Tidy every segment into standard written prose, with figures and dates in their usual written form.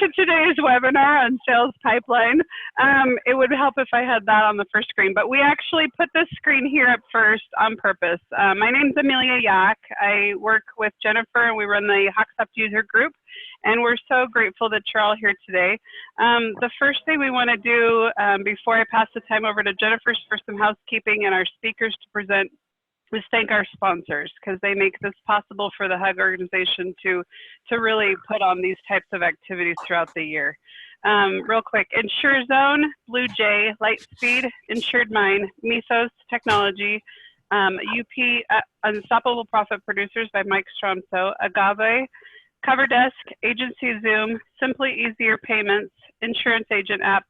to today's webinar on sales pipeline. It would help if I had that on the first screen, but we actually put this screen here up first on purpose. My name's Amelia Yak. I work with Jennifer and we run the HawkSoft user group, and we're so grateful that you're all here today. The first thing we want to do before I pass the time over to Jennifer for some housekeeping and our speakers to present is thank our sponsors, because they make this possible for the HUG organization to really put on these types of activities throughout the year. Real quick, Insure Zone, Blue Jay, Lightspeed, Insured Mine, Mythos Technology, UP Unstoppable Profit Producers by Mike Stromso, Agave, CoverDesk, Agency Zoom, Simply Easier Payments, Insurance Agent App,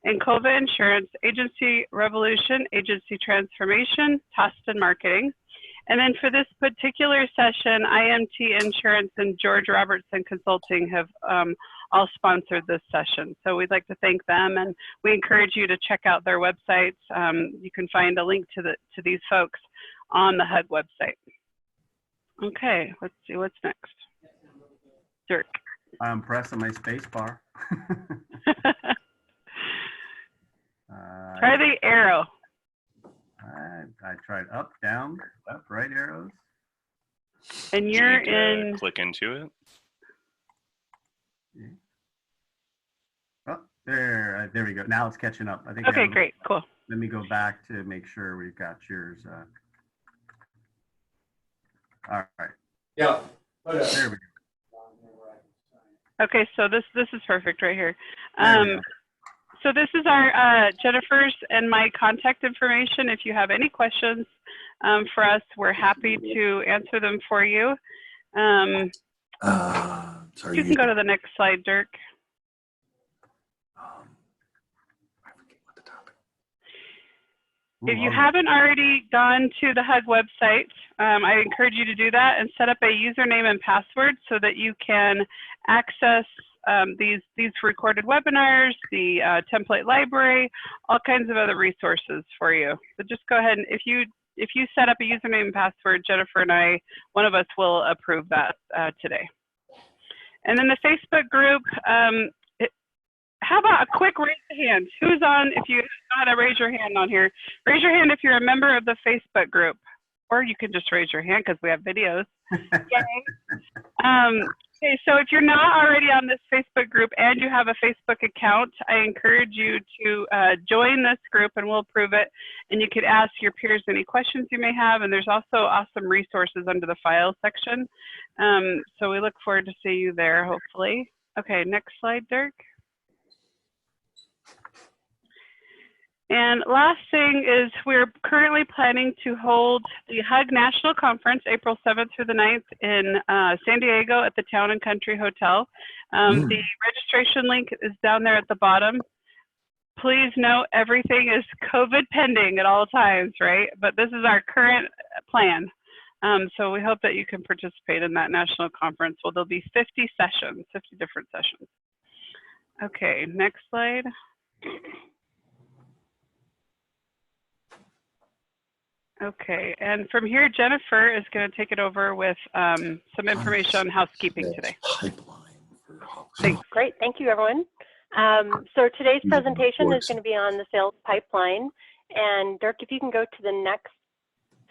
Encova Insurance, Agency Revolution, Agency Transformation, Toston Marketing. And then for this particular session, IMT Insurance and George Robertson Consulting have all sponsored this session. So we'd like to thank them, and we encourage you to check out their websites. You can find a link to these folks on the HUG website. Okay, let's see what's next. Dirk. I'm pressing my space bar. Try the arrow. I tried up, down, left, right arrows. And you're in. Click into it. Yeah. Oh, there we go. Now it's catching up. I think. Okay, great, cool. Let me go back to make sure we've got yours. All right. Yeah. There we go. Okay, so this is perfect right here. So this is our Jennifer's and my contact information. If you have any questions for us, we're happy to answer them for you. Sorry, you can go to the next slide, Dirk. I forget what the topic. If you haven't already gone to the HUG website, I encourage you to do that and set up a username and password so that you can access these recorded webinars, the template library, all kinds of other resources for you. So just go ahead and if you set up a username and password, Jennifer and one of us will approve that today. And then the Facebook group, how about a quick raise of hand? Who's on, if you know how to raise your hand on here, raise your hand if you're a member of the Facebook group, or you can just raise your hand because we have videos. Okay, so if you're not already on this Facebook group and you have a Facebook account, I encourage you to join this group and we'll approve it. And you could ask your peers any questions you may have. And there's also awesome resources under the files section. So we look forward to see you there, hopefully. Okay, next slide, Dirk. And last thing is we're currently planning to hold the HUG National Conference April 7th through the 9th in San Diego at the Town and Country Hotel. The registration link is down there at the bottom. Please note everything is COVID pending at all times, right? But this is our current plan. So we hope that you can participate in that national conference. Well, there'll be 50 sessions, 50 different sessions. Okay, next slide. Okay, and from here, Jennifer is going to take it over with some information on housekeeping today. Thanks. Great, thank you, everyone. So today's presentation is going to be on the sales pipeline. And Dirk, if you can go to the next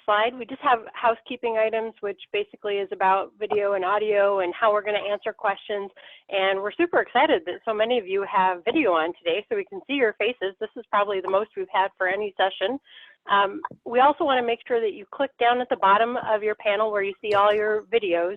slide, we just have housekeeping items, which basically is about video and audio and how we're going to answer questions. And we're super excited that so many of you have video on today so we can see your faces. This is probably the most we've had for any session. We also want to make sure that you click down at the bottom of your panel where you see all your videos.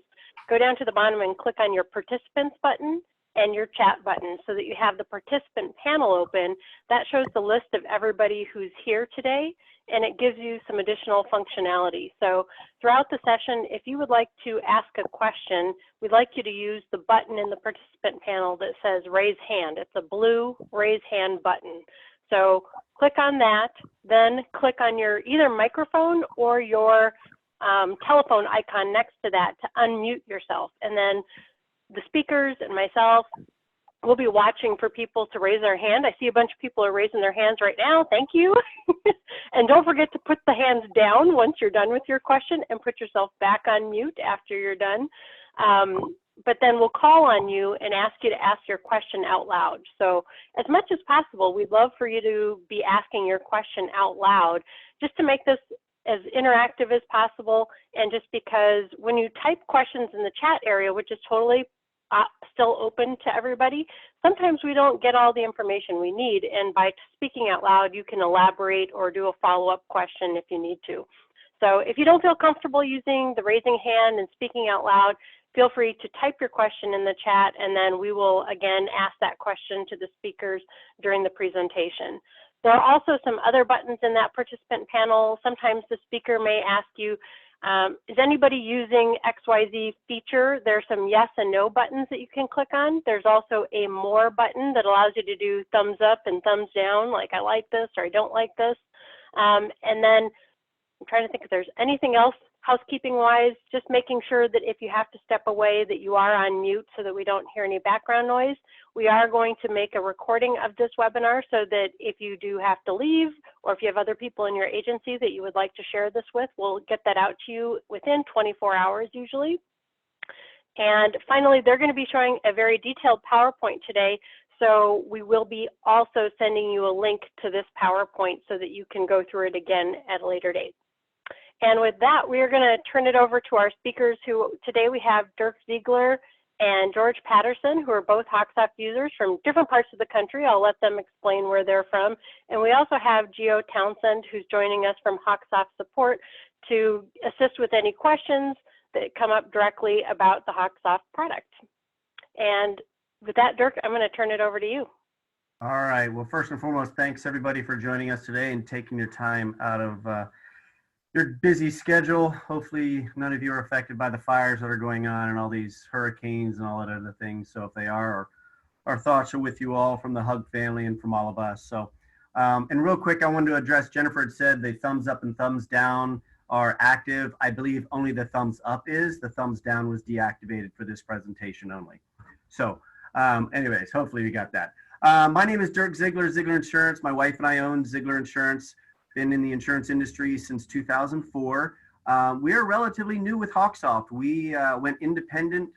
Go down to the bottom and click on your participants button and your chat button so that you have the participant panel open. That shows the list of everybody who's here today, and it gives you some additional functionality. So throughout the session, if you would like to ask a question, we'd like you to use the button in the participant panel that says raise hand. It's a blue raise hand button. So click on that, then click on your either microphone or your telephone icon next to that to unmute yourself. And then the speakers and myself will be watching for people to raise their hand. I see a bunch of people are raising their hands right now. Thank you. And don't forget to put the hands down once you're done with your question and put yourself back on mute after you're done. but then we'll call on you and ask you to ask your question out loud. So as much as possible, we'd love for you to be asking your question out loud, just to make this as interactive as possible. And just because when you type questions in the chat area, which is totally still open to everybody, sometimes we don't get all the information we need. And by speaking out loud, you can elaborate or do a follow-up question if you need to. So if you don't feel comfortable using the raising hand and speaking out loud, feel free to type your question in the chat, and then we will again ask that question to the speakers during the presentation. There are also some other buttons in that participant panel. Sometimes the speaker may ask you, is anybody using XYZ feature? There's some yes and no buttons that you can click on. There's also a more button that allows you to do thumbs up and thumbs down, like I like this or I don't like this. And then I'm trying to think if there's anything else housekeeping wise, just making sure that if you have to step away that you are on mute so that we don't hear any background noise. We are going to make a recording of this webinar so that if you do have to leave, or if you have other people in your agency that you would like to share this with, we'll get that out to you within 24 hours usually. And finally, they're going to be showing a very detailed PowerPoint today. So we will be also sending you a link to this PowerPoint so that you can go through it again at a later date. And with that, we are going to turn it over to our speakers who today we have Dirk Zeigler and George Patterson, who are both HawkSoft users from different parts of the country. I'll let them explain where they're from. And we also have Geo Townsend, who's joining us from HawkSoft support to assist with any questions that come up directly about the HawkSoft product. And with that, Dirk, I'm going to turn it over to you. All right. Well, first and foremost, thanks everybody for joining us today and taking your time out of your busy schedule. Hopefully none of you are affected by the fires that are going on and all these hurricanes and all that other things. So if they are, our thoughts are with you all from the Hug family and from all of us. So, and real quick, I wanted to address, Jennifer had said the thumbs up and thumbs down are active. I believe only the thumbs up is. The thumbs down was deactivated for this presentation only. So anyways, hopefully you got that. My name is Dirk Zeigler, Zeigler Insurance. My wife and I own Zeigler Insurance. Been in the insurance industry since 2004. We are relatively new with HawkSoft. We went independent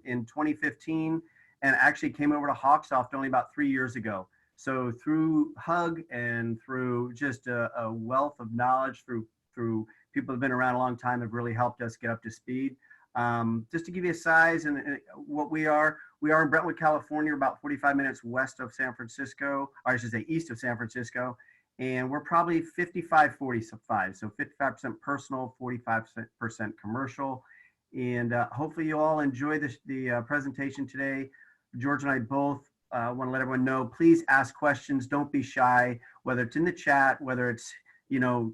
in 2015 and actually came over to HawkSoft only about 3 years ago. So through Hug and through just a wealth of knowledge through people who have been around a long time have really helped us get up to speed. Just to give you a size and what we are in Brentwood, California, about 45 minutes west of San Francisco, or I should say east of San Francisco. And we're probably 55-45, so 55% personal, 45% commercial. And hopefully you all enjoy the presentation today. George and I both want to let everyone know, please ask questions. Don't be shy, whether it's in the chat, whether it's, you know,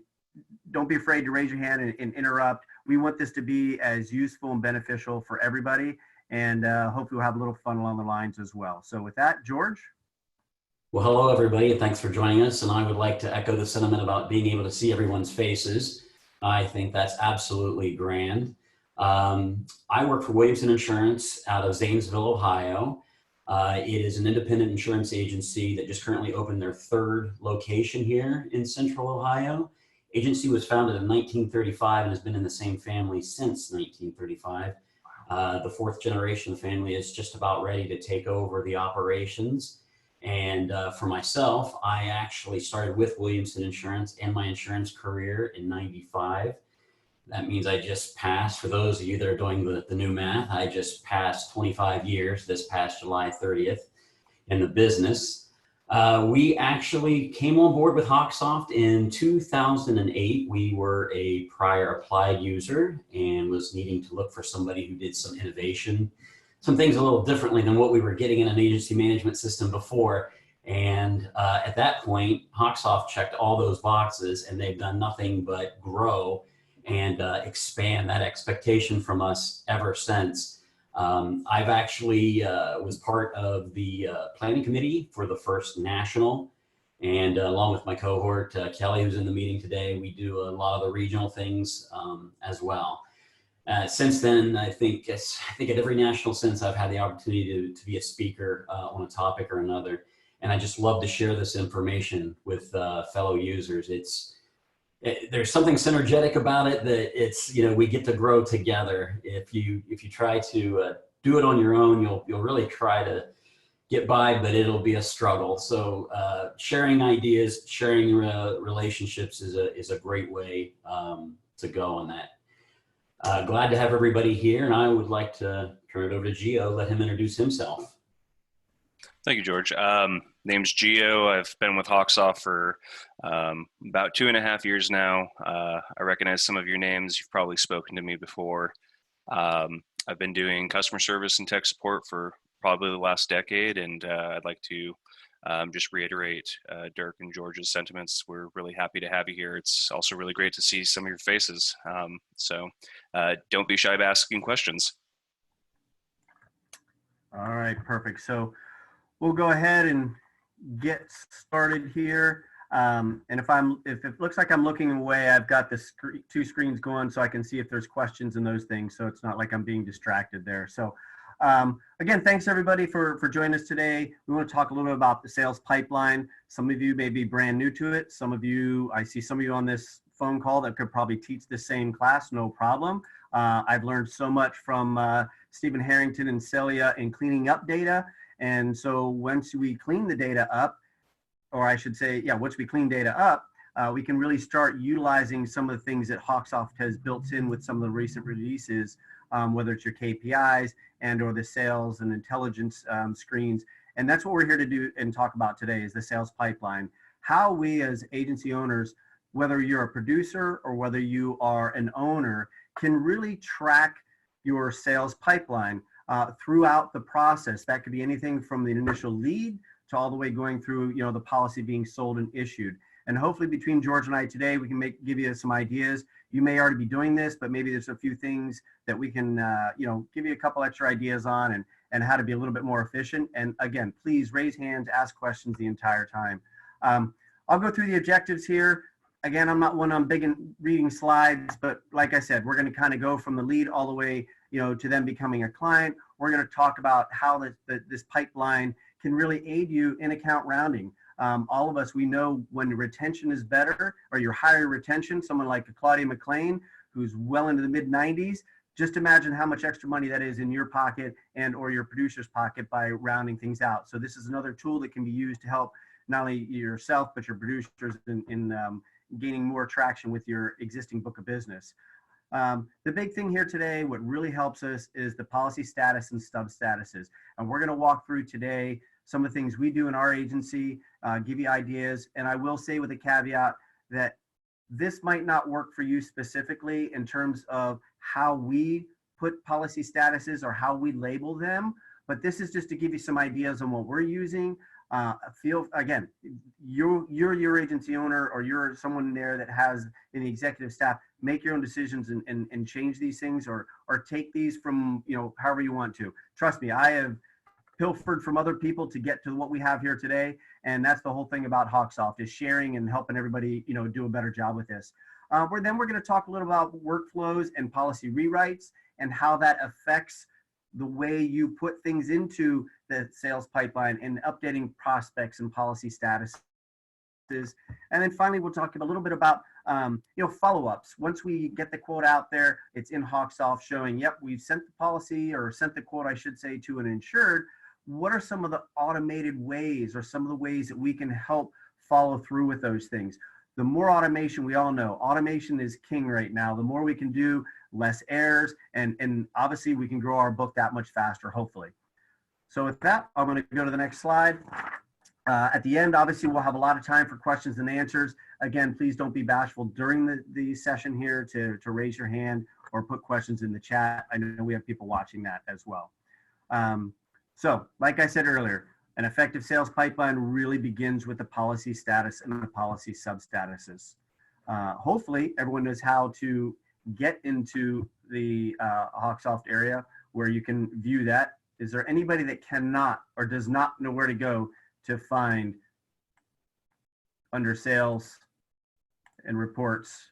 don't be afraid to raise your hand and interrupt. We want this to be as useful and beneficial for everybody. And hopefully we'll have a little fun along the lines as well. So with that, George. Well, hello, everybody, and thanks for joining us. And I would like to echo the sentiment about being able to see everyone's faces. I think that's absolutely grand. I work for Williamson Insurance out of Zanesville, Ohio. It is an independent insurance agency that just currently opened their 3rd location here in Central Ohio. Agency was founded in 1935 and has been in the same family since 1935. The 4th generation of the family is just about ready to take over the operations. And for myself, I actually started with Williamson Insurance and my insurance career in '95. That means I just passed, for those of you that are doing the new math, I just passed 25 years this past July 30th in the business. We actually came on board with HawkSoft in 2008. We were a prior applied user and was needing to look for somebody who did some innovation, some things a little differently than what we were getting in an agency management system before. And at that point, HawkSoft checked all those boxes, and they've done nothing but grow and expand that expectation from us ever since. I've actually was part of the planning committee for the first national, and along with my cohort, Kelly, who's in the meeting today, we do a lot of the regional things as well. Since then, I think at every national since, I've had the opportunity to be a speaker on a topic or another. And I just love to share this information with fellow users. There's something synergetic about it that it's, you know, we get to grow together. If you try to do it on your own, you'll really try to get by, but it'll be a struggle. So sharing ideas, sharing relationships is a great way to go on that. Glad to have everybody here, and I would like to turn it over to Geo, let him introduce himself. Thank you, George. Name's Geo. I've been with HawkSoft for about 2.5 years now. I recognize some of your names. You've probably spoken to me before. I've been doing customer service and tech support for probably the last decade, and I'd like to just reiterate Dirk and George's sentiments. We're really happy to have you here. It's also really great to see some of your faces. So don't be shy about asking questions. All right, perfect. So we'll go ahead and get started here. And if it looks like I'm looking away, I've got the two screens going so I can see if there's questions and those things. So it's not like I'm being distracted there. So again, thanks everybody for joining us today. We want to talk a little bit about the sales pipeline. Some of you may be brand new to it. Some of you, I see some of you on this phone call that could probably teach the same class, no problem. I've learned so much from Stephen Harrington and Celia in cleaning up data. And so once we clean the data up, or I should say, yeah, once we clean data up, we can really start utilizing some of the things that HawkSoft has built in with some of the recent releases, whether it's your KPIs and or the sales and intelligence screens. And that's what we're here to do and talk about today is the sales pipeline. How we as agency owners, whether you're a producer or whether you are an owner, can really track your sales pipeline throughout the process. That could be anything from the initial lead to all the way going through, the policy being sold and issued. And hopefully between George and I today, we can give you some ideas. You may already be doing this, but maybe there's a few things that we can, give you a couple extra ideas on and how to be a little bit more efficient. And again, please raise hands, ask questions the entire time. I'll go through the objectives here. Again, I'm not one on big and reading slides, but like I said, we're going to kind of go from the lead all the way, to them becoming a client. We're going to talk about how this pipeline can really aid you in account rounding. All of us, we know when retention is better or your higher retention, someone like a Claudia McLean, who's well into the mid 90s, just imagine how much extra money that is in your pocket and or your producer's pocket by rounding things out. So this is another tool that can be used to help not only yourself, but your producers in gaining more traction with your existing book of business. The big thing here today, what really helps us is the policy status and stub statuses. And we're going to walk through today some of the things we do in our agency, give you ideas. And I will say with a caveat that this might not work for you specifically in terms of how we put policy statuses or how we label them. But this is just to give you some ideas on what we're using. Again, you're your agency owner or you're someone there that has in the executive staff, make your own decisions and change these things or take these from, however you want to. Trust me, I have pilfered from other people to get to what we have here today. And that's the whole thing about HawkSoft is sharing and helping everybody, do a better job with this. We're going to talk a little about workflows and policy rewrites and how that affects the way you put things into the sales pipeline and updating prospects and policy statuses. And then finally, we'll talk a little bit about, follow-ups. Once we get the quote out there, it's in HawkSoft showing, yep, we've sent the policy or sent the quote, I should say, to an insured. What are some of the automated ways or some of the ways that we can help follow through with those things? The more automation, we all know, automation is king right now. The more we can do, less errors, and obviously we can grow our book that much faster, hopefully. So with that, I'm going to go to the next slide. At the end, obviously, we'll have a lot of time for questions and answers. Again, please don't be bashful during the session here to raise your hand or put questions in the chat. I know we have people watching that as well. So like I said earlier, an effective sales pipeline really begins with the policy status and the policy substatuses. Hopefully, everyone knows how to get into the HawkSoft area where you can view that. Is there anybody that cannot or does not know where to go to find under sales and reports?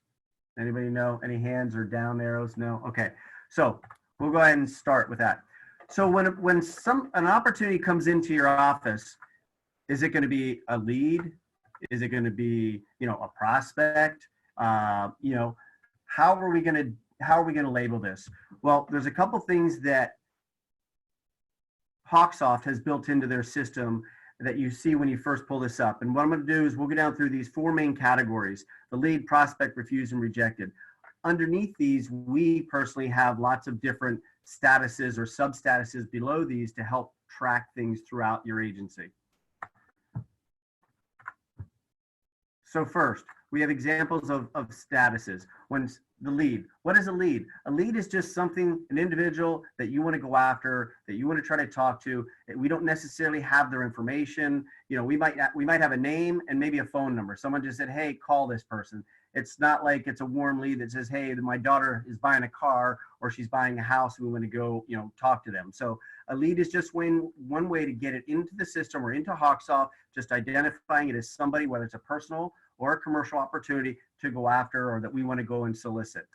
Anybody know? Any hands or down arrows? No? Okay. So we'll go ahead and start with that. So when an opportunity comes into your office, is it going to be a lead? Is it going to be, a prospect? How are we going to label this? Well, there's a couple things that HawkSoft has built into their system that you see when you first pull this up. And what I'm going to do is we'll go down through these 4 main categories: the lead, prospect, refused, and rejected. Underneath these, we personally have lots of different statuses or sub-statuses below these to help track things throughout your agency. So first, we have examples of statuses. When the lead, what is a lead? A lead is just something, an individual that you want to go after, that you want to try to talk to. We don't necessarily have their information. You know, we might have a name and maybe a phone number. Someone just said, hey, call this person. It's not like it's a warm lead that says, hey, my daughter is buying a car or she's buying a house. We want to go, you know, talk to them. So a lead is just one way to get it into the system or into HawkSoft, just identifying it as somebody, whether it's a personal or a commercial opportunity to go after or that we want to go and solicit.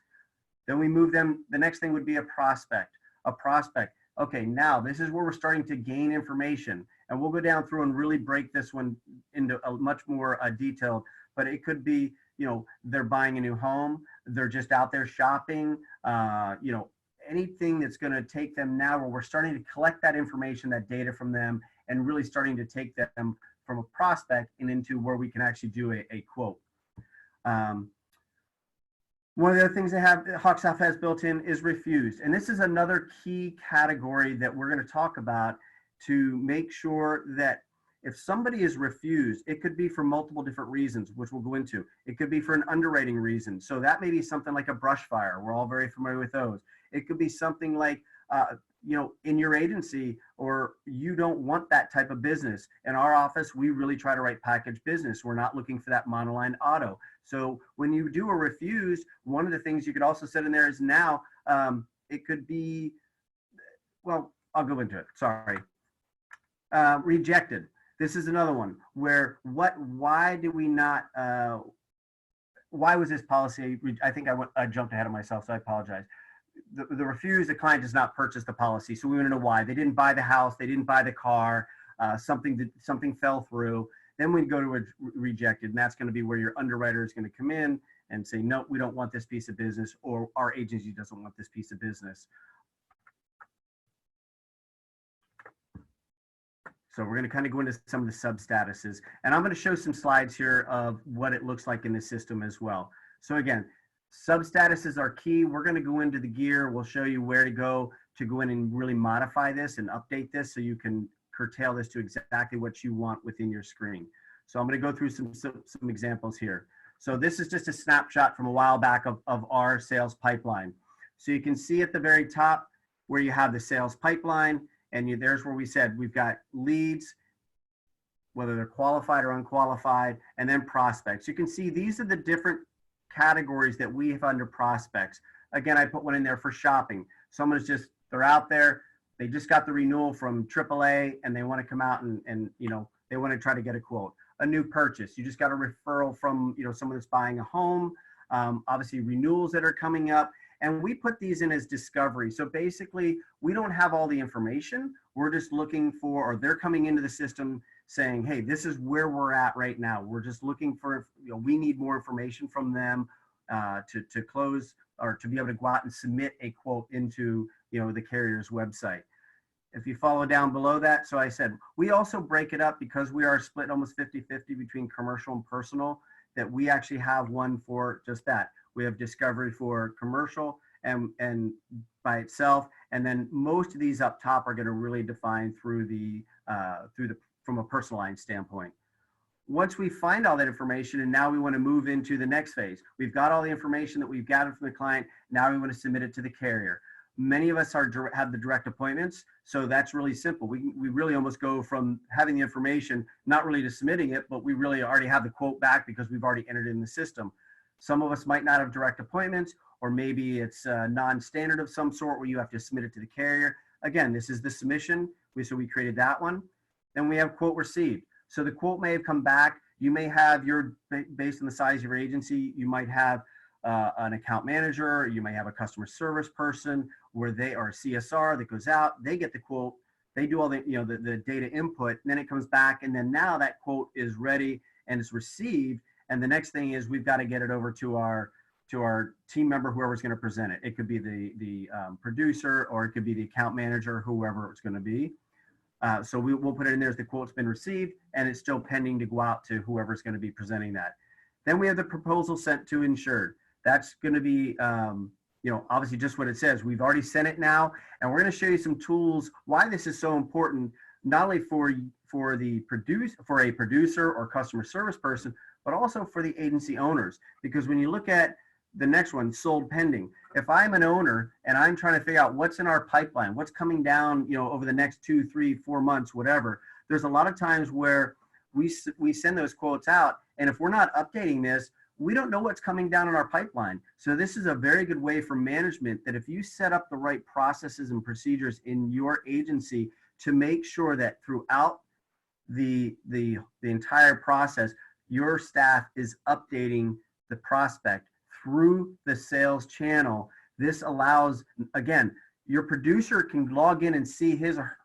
Then we move them. The next thing would be a prospect. A prospect. Okay, now this is where we're starting to gain information, and we'll go down through and really break this one into a much more detailed, but it could be, you know, they're buying a new home, they're just out there shopping, you know, anything that's going to take them now where we're starting to collect that information, that data from them, and really starting to take them from a prospect and into where we can actually do a quote. One of the other things that HawkSoft has built in is refused. And this is another key category that we're going to talk about to make sure that if somebody is refused, it could be for multiple different reasons, which we'll go into. It could be for an underwriting reason. So that may be something like a brush fire. We're all very familiar with those. It could be something like, you know, in your agency, or you don't want that type of business. In our office, we really try to write package business. We're not looking for that monoline auto. So when you do a refused, one of the things you could also set in there is now, it could be, well, I'll go into it, sorry. Rejected. This is another one where why do we not, why was this policy, I think I jumped ahead of myself, so I apologize. The refuse, the client does not purchase the policy. So we want to know why. They didn't buy the house, they didn't buy the car, something fell through. Then we go to a rejected, and that's going to be where your underwriter is going to come in and say, no, we don't want this piece of business, or our agency doesn't want this piece of business. So we're going to kind of go into some of the sub statuses, and I'm going to show some slides here of what it looks like in the system as well. So again, sub statuses are key. We're going to go into the gear. We'll show you where to go in and really modify this and update this so you can curtail this to exactly what you want within your screen. So I'm going to go through some examples here. So this is just a snapshot from a while back of our sales pipeline. So you can see at the very top where you have the sales pipeline, and there's where we said we've got leads, whether they're qualified or unqualified, and then prospects. You can see these are the different categories that we have under prospects. Again, I put one in there for shopping. Someone's just, they're out there, they just got the renewal from AAA and they want to come out and you know, they want to try to get a quote. A new purchase, you just got a referral from, you know, someone that's buying a home, obviously renewals that are coming up, and we put these in as discovery. So basically we don't have all the information. We're just looking for, or they're coming into the system saying, hey, this is where we're at right now. We're just looking for, you know, we need more information from them to close or to be able to go out and submit a quote into, you know, the carrier's website. If you follow down below that, so I said, we also break it up because we are split almost 50-50 between commercial and personal, that we actually have one for just that. We have discovery for commercial and by itself, and then most of these up top are going to really define through from a personal line standpoint. Once we find all that information, and now we want to move into the next phase. We've got all the information that we've gathered from the client. Now we want to submit it to the carrier. Many of us have the direct appointments, so that's really simple. We really almost go from having the information, not really to submitting it, but we really already have the quote back because we've already entered it in the system. Some of us might not have direct appointments, or maybe it's non-standard of some sort where you have to submit it to the carrier. Again, this is the submission. So we created that one. Then we have quote received. So the quote may have come back. You may have based on the size of your agency, you might have an account manager, you may have a customer service person where they are a CSR that goes out, they get the quote, they do all the, you know, the data input, and then it comes back, and then now that quote is ready and it's received. And the next thing is we've got to get it over to our team member, whoever's going to present it. It could be the producer, or it could be the account manager, whoever it's going to be. So we'll put it in there as the quote's been received and it's still pending to go out to whoever's going to be presenting that. Then we have the proposal sent to insured. That's going to be, obviously just what it says. We've already sent it now, and we're going to show you some tools why this is so important, not only for a producer or customer service person, but also for the agency owners. Because when you look at the next one, sold pending, if I'm an owner and I'm trying to figure out what's in our pipeline, what's coming down, over the next 2, 3, 4 months, whatever, there's a lot of times where we send those quotes out, and if we're not updating this, we don't know what's coming down in our pipeline. So this is a very good way for management that if you set up the right processes and procedures in your agency to make sure that throughout the entire process, your staff is updating the prospect through the sales channel. This allows, again, your producer can log in and see his or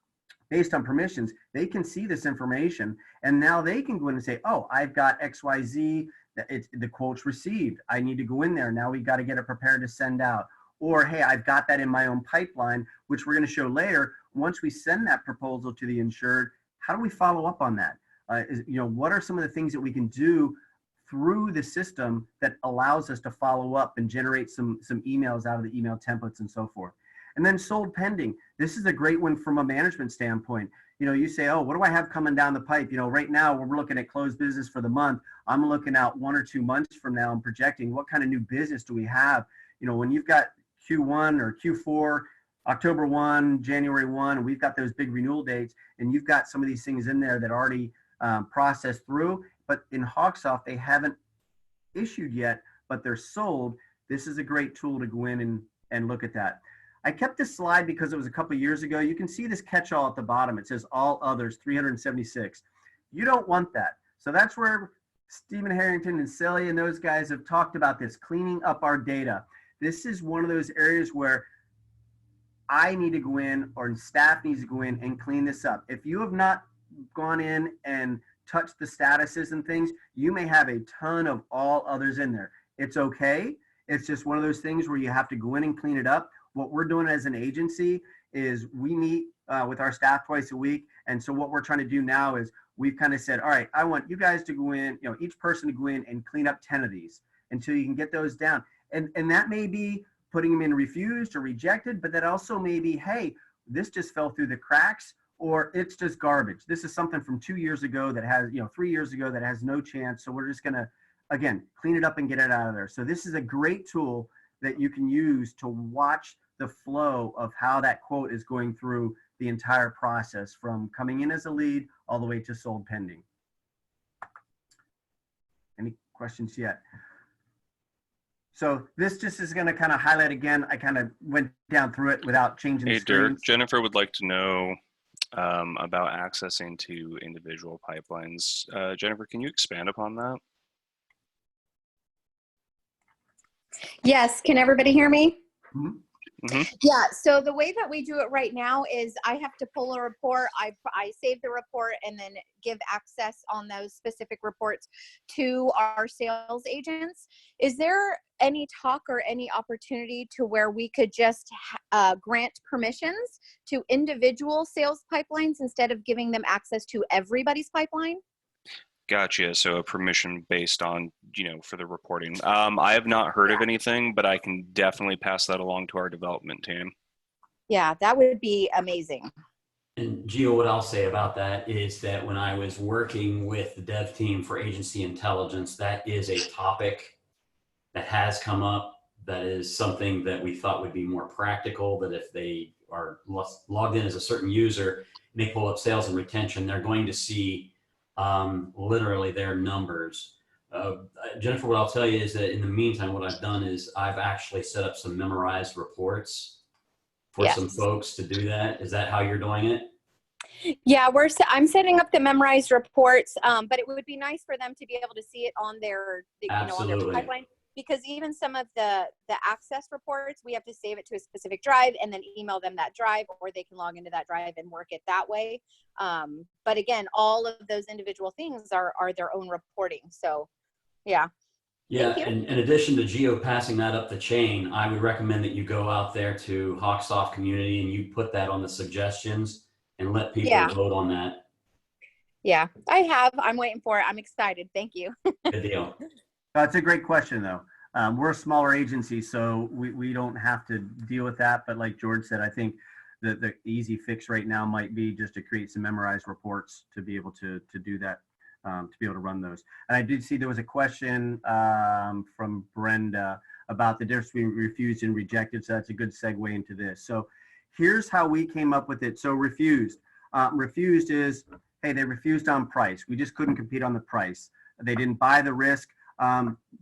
based on permissions, they can see this information, and now they can go in and say, oh, I've got XYZ, the quote's received. I need to go in there. Now we've got to get it prepared to send out. Or, hey, I've got that in my own pipeline, which we're going to show later. Once we send that proposal to the insured, how do we follow up on that? What are some of the things that we can do through the system that allows us to follow up and generate some emails out of the email templates and so forth? And then sold pending. This is a great one from a management standpoint. You say, oh, what do I have coming down the pipe? Right now we're looking at closed business for the month. I'm looking out 1 or 2 months from now and projecting what kind of new business do we have? When you've got Q1 or Q4, October 1, January 1, and we've got those big renewal dates, and you've got some of these things in there that already processed through, but in HawkSoft, they haven't issued yet, but they're sold. This is a great tool to go in and look at that. I kept this slide because it was a couple of years ago. You can see this catch-all at the bottom. It says all others, 376. You don't want that. So that's where Stephen Harrington and Celia and those guys have talked about this, cleaning up our data. This is one of those areas where I need to go in, or staff needs to go in and clean this up. If you have not gone in and touched the statuses and things, you may have a ton of all others in there. It's okay. It's just one of those things where you have to go in and clean it up. What we're doing as an agency is we meet with our staff twice a week. And so what we're trying to do now is we've kind of said, all right, I want you guys to go in, each person to go in and clean up 10 of these until you can get those down. And that may be putting them in refused or rejected, but that also may be, hey, this just fell through the cracks, or it's just garbage. This is something from 2 years ago that has, 3 years ago that has no chance. So we're just going to, again, clean it up and get it out of there. So this is a great tool that you can use to watch the flow of how that quote is going through the entire process from coming in as a lead all the way to sold pending. Any questions yet? So this just is going to kind of highlight again. I kind of went down through it without changing the screens. Dirk, Jennifer would like to know about accessing to individual pipelines. Jennifer, can you expand upon that? Yes, can everybody hear me? Mm-hmm. Mm-hmm. Yeah, so the way that we do it right now is I have to pull a report, I save the report and then give access on those specific reports to our sales agents. Is there any talk or any opportunity to where we could just grant permissions to individual sales pipelines instead of giving them access to everybody's pipeline? Gotcha. So a permission based on, for the reporting. I have not heard of anything, but I can definitely pass that along to our development team. Yeah, that would be amazing. And Geo, what I'll say about that is that when I was working with the dev team for agency intelligence, that is a topic that has come up. That is something that we thought would be more practical, that if they are logged in as a certain user and they pull up sales and retention, they're going to see literally their numbers. Jennifer, what I'll tell you is that in the meantime, what I've done is I've actually set up some memorized reports for some folks to do that. Is that how you're doing it? Yeah, I'm setting up the memorized reports, but it would be nice for them to be able to see it on their, on their pipeline. Because even some of the access reports, we have to save it to a specific drive and then email them that drive, or they can log into that drive and work it that way. But again, all of those individual things are their own reporting. So, yeah. Yeah, and in addition to Geo passing that up the chain, I would recommend that you go out there to HawkSoft community and you put that on the suggestions and let people Yeah. vote on that. Yeah, I have. I'm waiting for it. I'm excited. Thank you. Good deal. That's a great question, though. We're a smaller agency, so we don't have to deal with that. But like George said, I think the easy fix right now might be just to create some memorized reports to be able to do that, to be able to run those. And I did see there was a question from Brenda about the difference between refused and rejected. So that's a good segue into this. So here's how we came up with it. So refused. Refused is, hey, they refused on price. We just couldn't compete on the price. They didn't buy the risk.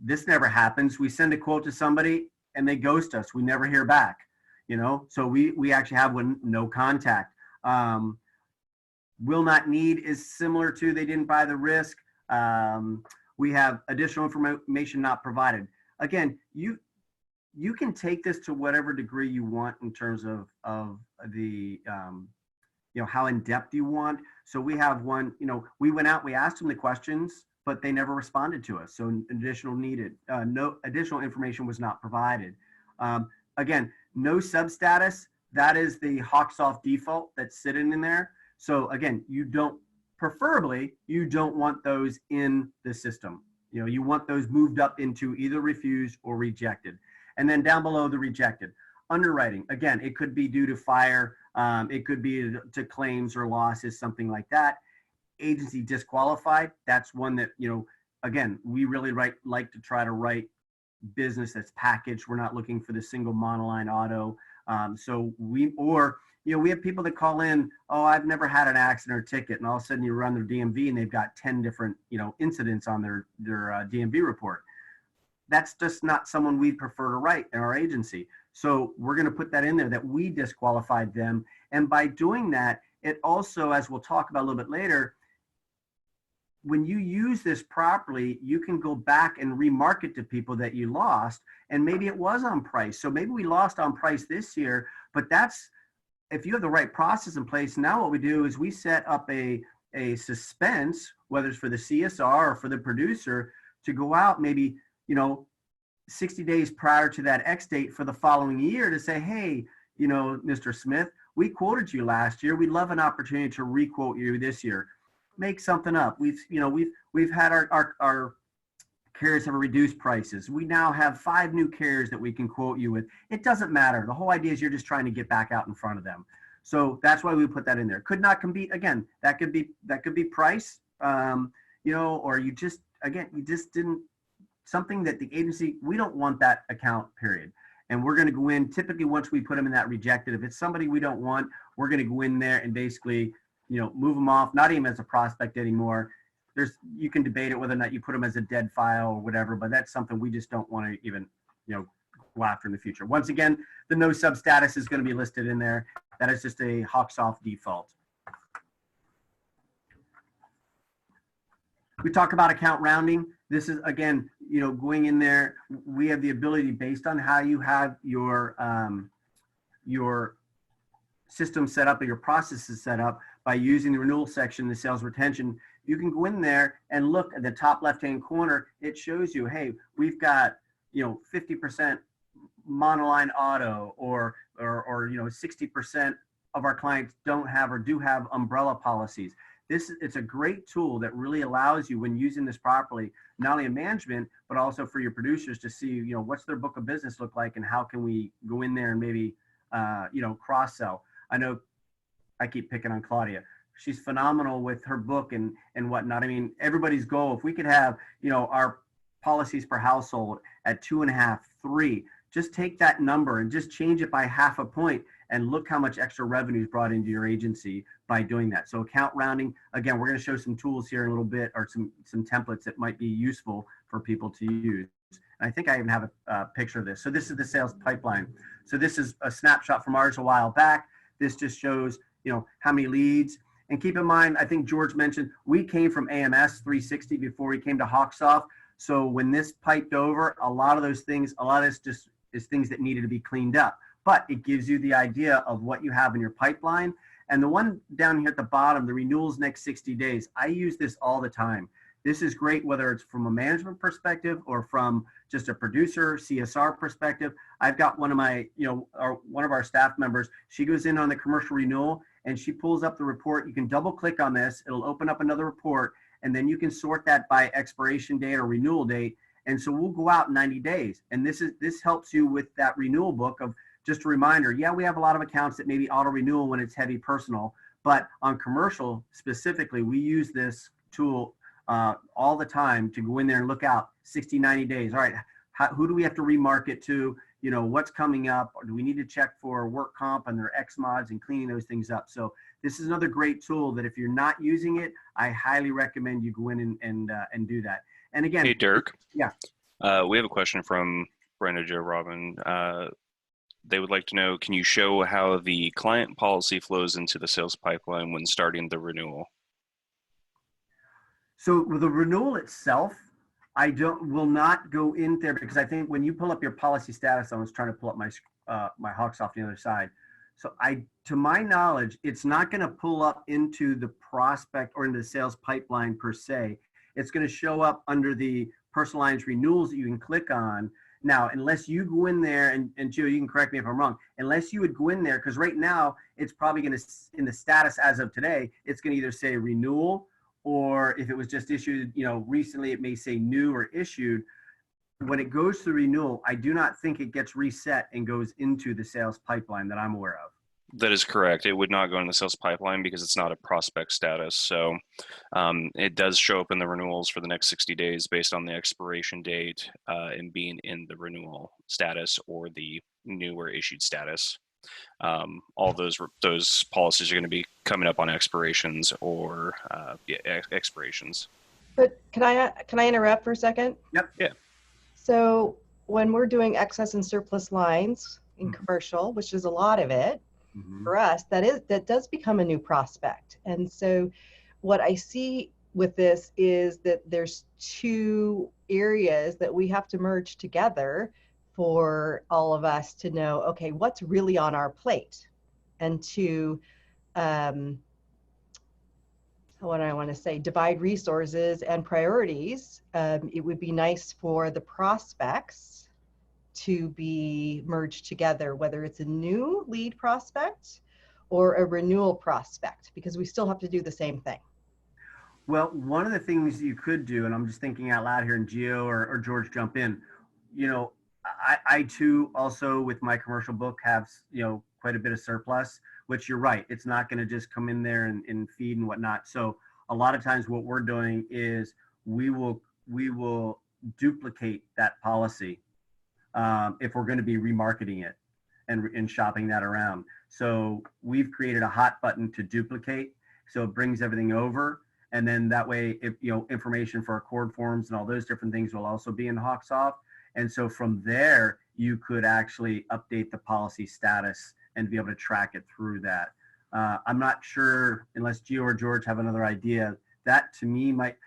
This never happens. We send a quote to somebody and they ghost us. We never hear back, you know? So we actually have one, no contact. Will not need is similar to they didn't buy the risk. We have additional information not provided. Again, you can take this to whatever degree you want in terms of the, you know, how in depth you want. So we have one, you know, we went out, we asked them the questions, but they never responded to us. So no additional information was not provided. Again, no substatus, that is the HawkSoft default that's sitting in there. So again, preferably, you don't want those in the system. You know, you want those moved up into either refused or rejected. And then down below the rejected. Underwriting, again, it could be due to fire, it could be to claims or losses, something like that. Agency disqualified, that's one that, you know, again, we really like to try to write business that's packaged. We're not looking for the single monoline auto. You know, we have people that call in, oh, I've never had an accident or ticket, and all of a sudden you run their DMV and they've got 10 different, you know, incidents on their DMV report. That's just not someone we'd prefer to write in our agency. So we're going to put that in there that we disqualified them. And by doing that, it also, as we'll talk about a little bit later, when you use this properly, you can go back and remarket to people that you lost, and maybe it was on price. So maybe we lost on price this year, but that's, if you have the right process in place. Now what we do is we set up a suspense, whether it's for the CSR or for the producer, to go out maybe, you know, 60 days prior to that X date for the following year to say, hey, you know, Mr. Smith, we quoted you last year. We'd love an opportunity to requote you this year. Make something up. We've had our carriers have reduced prices. We now have 5 new carriers that we can quote you with. It doesn't matter. The whole idea is you're just trying to get back out in front of them. So that's why we put that in there. Could not compete. Again, that could be price, you know, or you just didn't, something that the agency, we don't want that account, period. And we're going to go in, typically once we put them in that rejected, if it's somebody we don't want, we're going to go in there and basically, you know, move them off, not even as a prospect anymore. You can debate it whether or not you put them as a dead file or whatever, but that's something we just don't want to even, you know, go after in the future. Once again, the no sub status is going to be listed in there. That is just a HawkSoft default. We talk about account rounding. This is, again, you know, going in there, we have the ability based on how you have your system set up or your processes set up by using the renewal section, the sales retention. You can go in there and look at the top left-hand corner. It shows you, hey, we've got, you know, 50% monoline auto, or you know, 60% of our clients don't have or do have umbrella policies. It's a great tool that really allows you, when using this properly, not only in management, but also for your producers to see, you know, what's their book of business look like and how can we go in there and maybe, you know, cross-sell. I know I keep picking on Claudia. She's phenomenal with her book and whatnot. I mean, everybody's goal, if we could have, you know, our policies per household at 2.5, 3, just take that number and just change it by half a point and look how much extra revenue is brought into your agency by doing that. So account rounding, again, we're going to show some tools here in a little bit, or some templates that might be useful for people to use. And I think I even have a picture of this. So this is the sales pipeline. So this is a snapshot from ours a while back. This just shows, you know, how many leads. And keep in mind, I think George mentioned, we came from AMS 360 before we came to HawkSoft. So when this piped over, a lot of this just is things that needed to be cleaned up. But it gives you the idea of what you have in your pipeline. And the one down here at the bottom, the renewals next 60 days, I use this all the time. This is great, whether it's from a management perspective or from just a producer, CSR perspective. I've got one of my, you know, one of our staff members, she goes in on the commercial renewal and she pulls up the report. You can double click on this. It'll open up another report, and then you can sort that by expiration date or renewal date. And so we'll go out 90 days. And this helps you with that renewal book of just a reminder. Yeah, we have a lot of accounts that maybe auto renewal when it's heavy personal, but on commercial specifically, we use this tool all the time to go in there and look out 60, 90 days. All right, who do we have to remarket to? You know, what's coming up? Or do we need to check for work comp and their X mods and cleaning those things up? So this is another great tool that if you're not using it, I highly recommend you go in and do that. And again, hey, Dirk. Yeah. We have a question from Brenda Joe Robin. They would like to know, can you show how the client policy flows into the sales pipeline when starting the renewal? So with the renewal itself, I will not go in there because I think when you pull up your policy status, I was trying to pull up my HawkSoft on the other side. So to my knowledge, it's not going to pull up into the prospect or into the sales pipeline per se. It's going to show up under the personalized renewals that you can click on. Now, unless you go in there, and Geo, you can correct me if I'm wrong, unless you would go in there, because right now it's probably going to, in the status as of today, it's going to either say renewal, or if it was just issued, you know, recently, it may say new or issued. When it goes to renewal, I do not think it gets reset and goes into the sales pipeline that I'm aware of. That is correct. It would not go in the sales pipeline because it's not a prospect status. So it does show up in the renewals for the next 60 days based on the expiration date and being in the renewal status or the new or issued status. All those policies are going to be coming up on expirations or expirations. But can I interrupt for a second? Yep. Yeah. So when we're doing excess and surplus lines in commercial, which is a lot of it, for us, that does become a new prospect. And so what I see with this is that there's two areas that we have to merge together for all of us to know, okay, what's really on our plate, and to what I want to say, divide resources and priorities. It would be nice for the prospects to be merged together, whether it's a new lead prospect or a renewal prospect, because we still have to do the same thing. Well, one of the things you could do, and I'm just thinking out loud here, and Geo or George jump in, you know, I too also with my commercial book have, you know, quite a bit of surplus, which you're right, it's not going to just come in there and feed and whatnot. So a lot of times what we're doing is we will duplicate that policy if we're going to be remarketing it and shopping that around. So we've created a hot button to duplicate. So it brings everything over. And then that way, if, you know, information for our cord forms and all those different things will also be in HawkSoft. And so from there, you could actually update the policy status and be able to track it through that. I'm not sure, unless Geo or George have another idea, that to me might,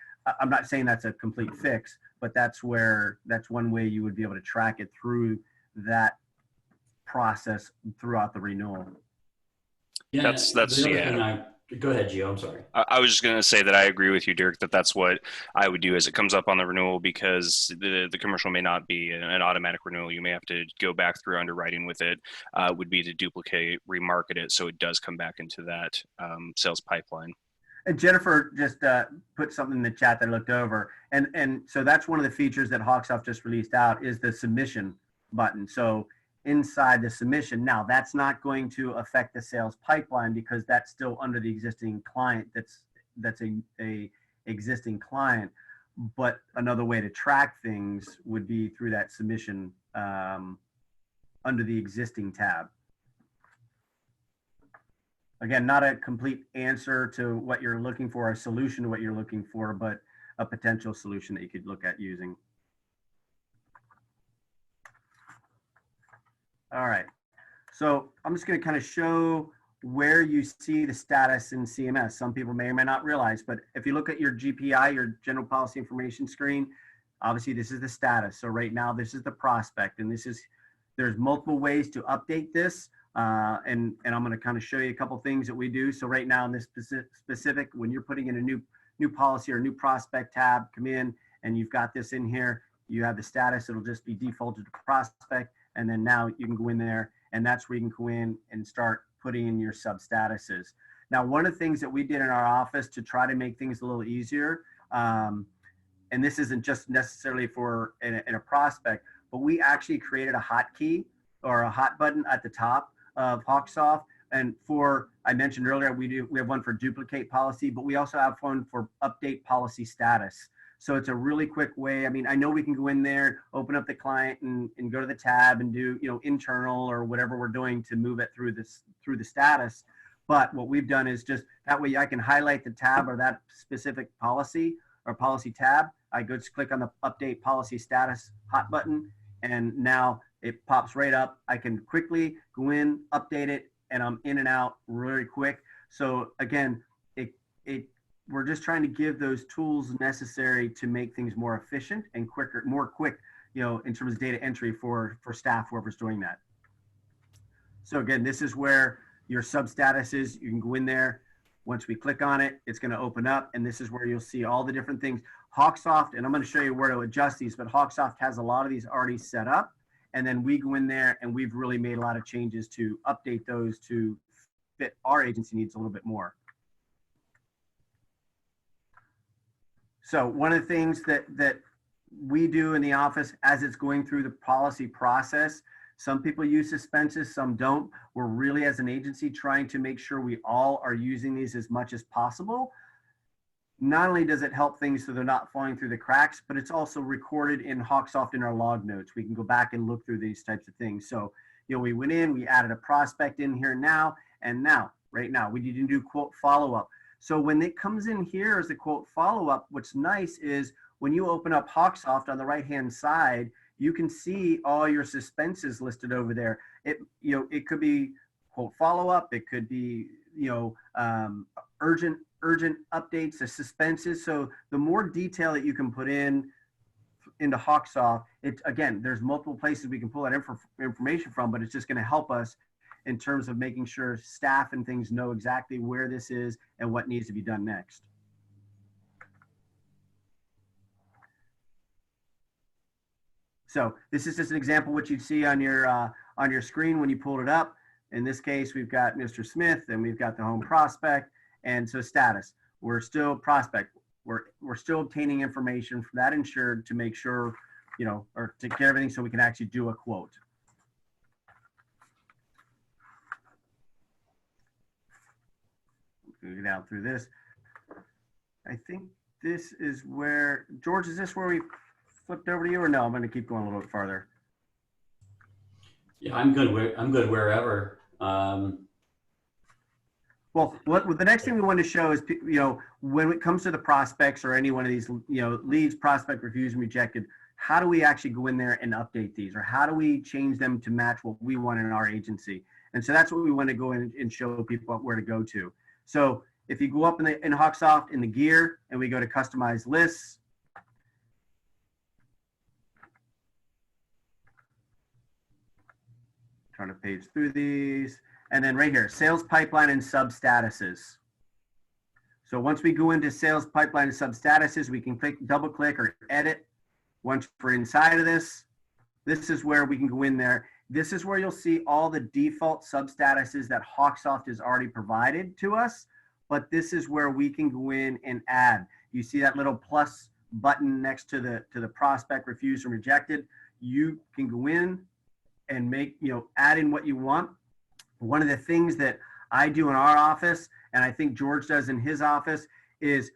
I'm not saying that's a complete fix, but that's one way you would be able to track it through that process throughout the renewal. Yeah, that's the other yeah. thing go ahead, Geo. I'm sorry. I was just going to say that I agree with you, Dirk, that's what I would do as it comes up on the renewal, because the commercial may not be an automatic renewal. You may have to go back through underwriting with it, would be to duplicate, remarket it, so it does come back into that sales pipeline. And Jennifer just put something in the chat that I looked over. And so that's one of the features that HawkSoft just released out is the submission button. So inside the submission, now that's not going to affect the sales pipeline because that's still under the existing client. That's a existing client. But another way to track things would be through that submission under the existing tab. Again, not a complete answer to what you're looking for, a solution to what you're looking for, but a potential solution that you could look at using. All right, so I'm just going to kind of show where you see the status in CMS. Some people may or may not realize, but if you look at your GPI, your general policy information screen, obviously this is the status. So right now this is the prospect, and there's multiple ways to update this. And I'm going to kind of show you a couple things that we do. So right now in this specific, when you're putting in a new policy or new prospect tab, come in and you've got this in here, you have the status, it'll just be defaulted to prospect. And then now you can go in there and that's where you can go in and start putting in your sub statuses. Now, one of the things that we did in our office to try to make things a little easier, and this isn't just necessarily for in a prospect, but we actually created a hotkey or a hot button at the top of HawkSoft. And for, I mentioned earlier, we have one for duplicate policy, but we also have one for update policy status. So it's a really quick way. I mean, I know we can go in there, open up the client and go to the tab and do, internal or whatever we're doing to move it through the status. But what we've done is just that way I can highlight the tab or that specific policy or policy tab. I go to click on the update policy status hot button, and now it pops right up. I can quickly go in, update it, and I'm in and out really quick. So again, we're just trying to give those tools necessary to make things more efficient and quicker, more quick, in terms of data entry for staff, whoever's doing that. So again, this is where your sub status is. You can go in there. Once we click on it, it's going to open up, and this is where you'll see all the different things. HawkSoft, and I'm going to show you where to adjust these, but HawkSoft has a lot of these already set up, and then we go in there and we've really made a lot of changes to update those to fit our agency needs a little bit more. So one of the things that we do in the office as it's going through the policy process, some people use suspenses, some don't. We're really, as an agency, trying to make sure we all are using these as much as possible. Not only does it help things so they're not falling through the cracks, but it's also recorded in HawkSoft in our log notes. We can go back and look through these types of things. So, we went in, we added a prospect in here now, and now, right now, we need to do quote follow-up. So when it comes in here as a quote follow-up, what's nice is when you open up HawkSoft on the right-hand side, you can see all your suspenses listed over there. It could be quote follow-up. It could be, urgent updates, the suspenses. So the more detail that you can put into HawkSoft, again, there's multiple places we can pull that information from, but it's just going to help us in terms of making sure staff and things know exactly where this is and what needs to be done next. So this is just an example of what you'd see on your screen when you pulled it up. In this case, we've got Mr. Smith and we've got the home prospect. And so status, we're still prospect. We're still obtaining information from that insured to make sure, or to get everything so we can actually do a quote. Go down through this. I think this is where, George, is this where we flipped over to you, or no? I'm going to keep going a little bit farther. Yeah, I'm good wherever. Well, the next thing we want to show is, when it comes to the prospects or any one of these, leads, prospect, refused, and rejected, how do we actually go in there and update these, or how do we change them to match what we want in our agency? And so that's what we want to go in and show people where to go to. So if you go up in HawkSoft in the gear and we go to customize lists, trying to page through these, and then right here, sales pipeline and sub statuses. So once we go into sales pipeline and sub statuses, we can double click or edit. Once we're inside of this, this is where we can go in there. This is where you'll see all the default sub statuses that HawkSoft has already provided to us, but this is where we can go in and add. You see that little plus button next to the prospect, refused and rejected. You can go in and make, add in what you want. One of the things that I do in our office, and I think George does in his office, is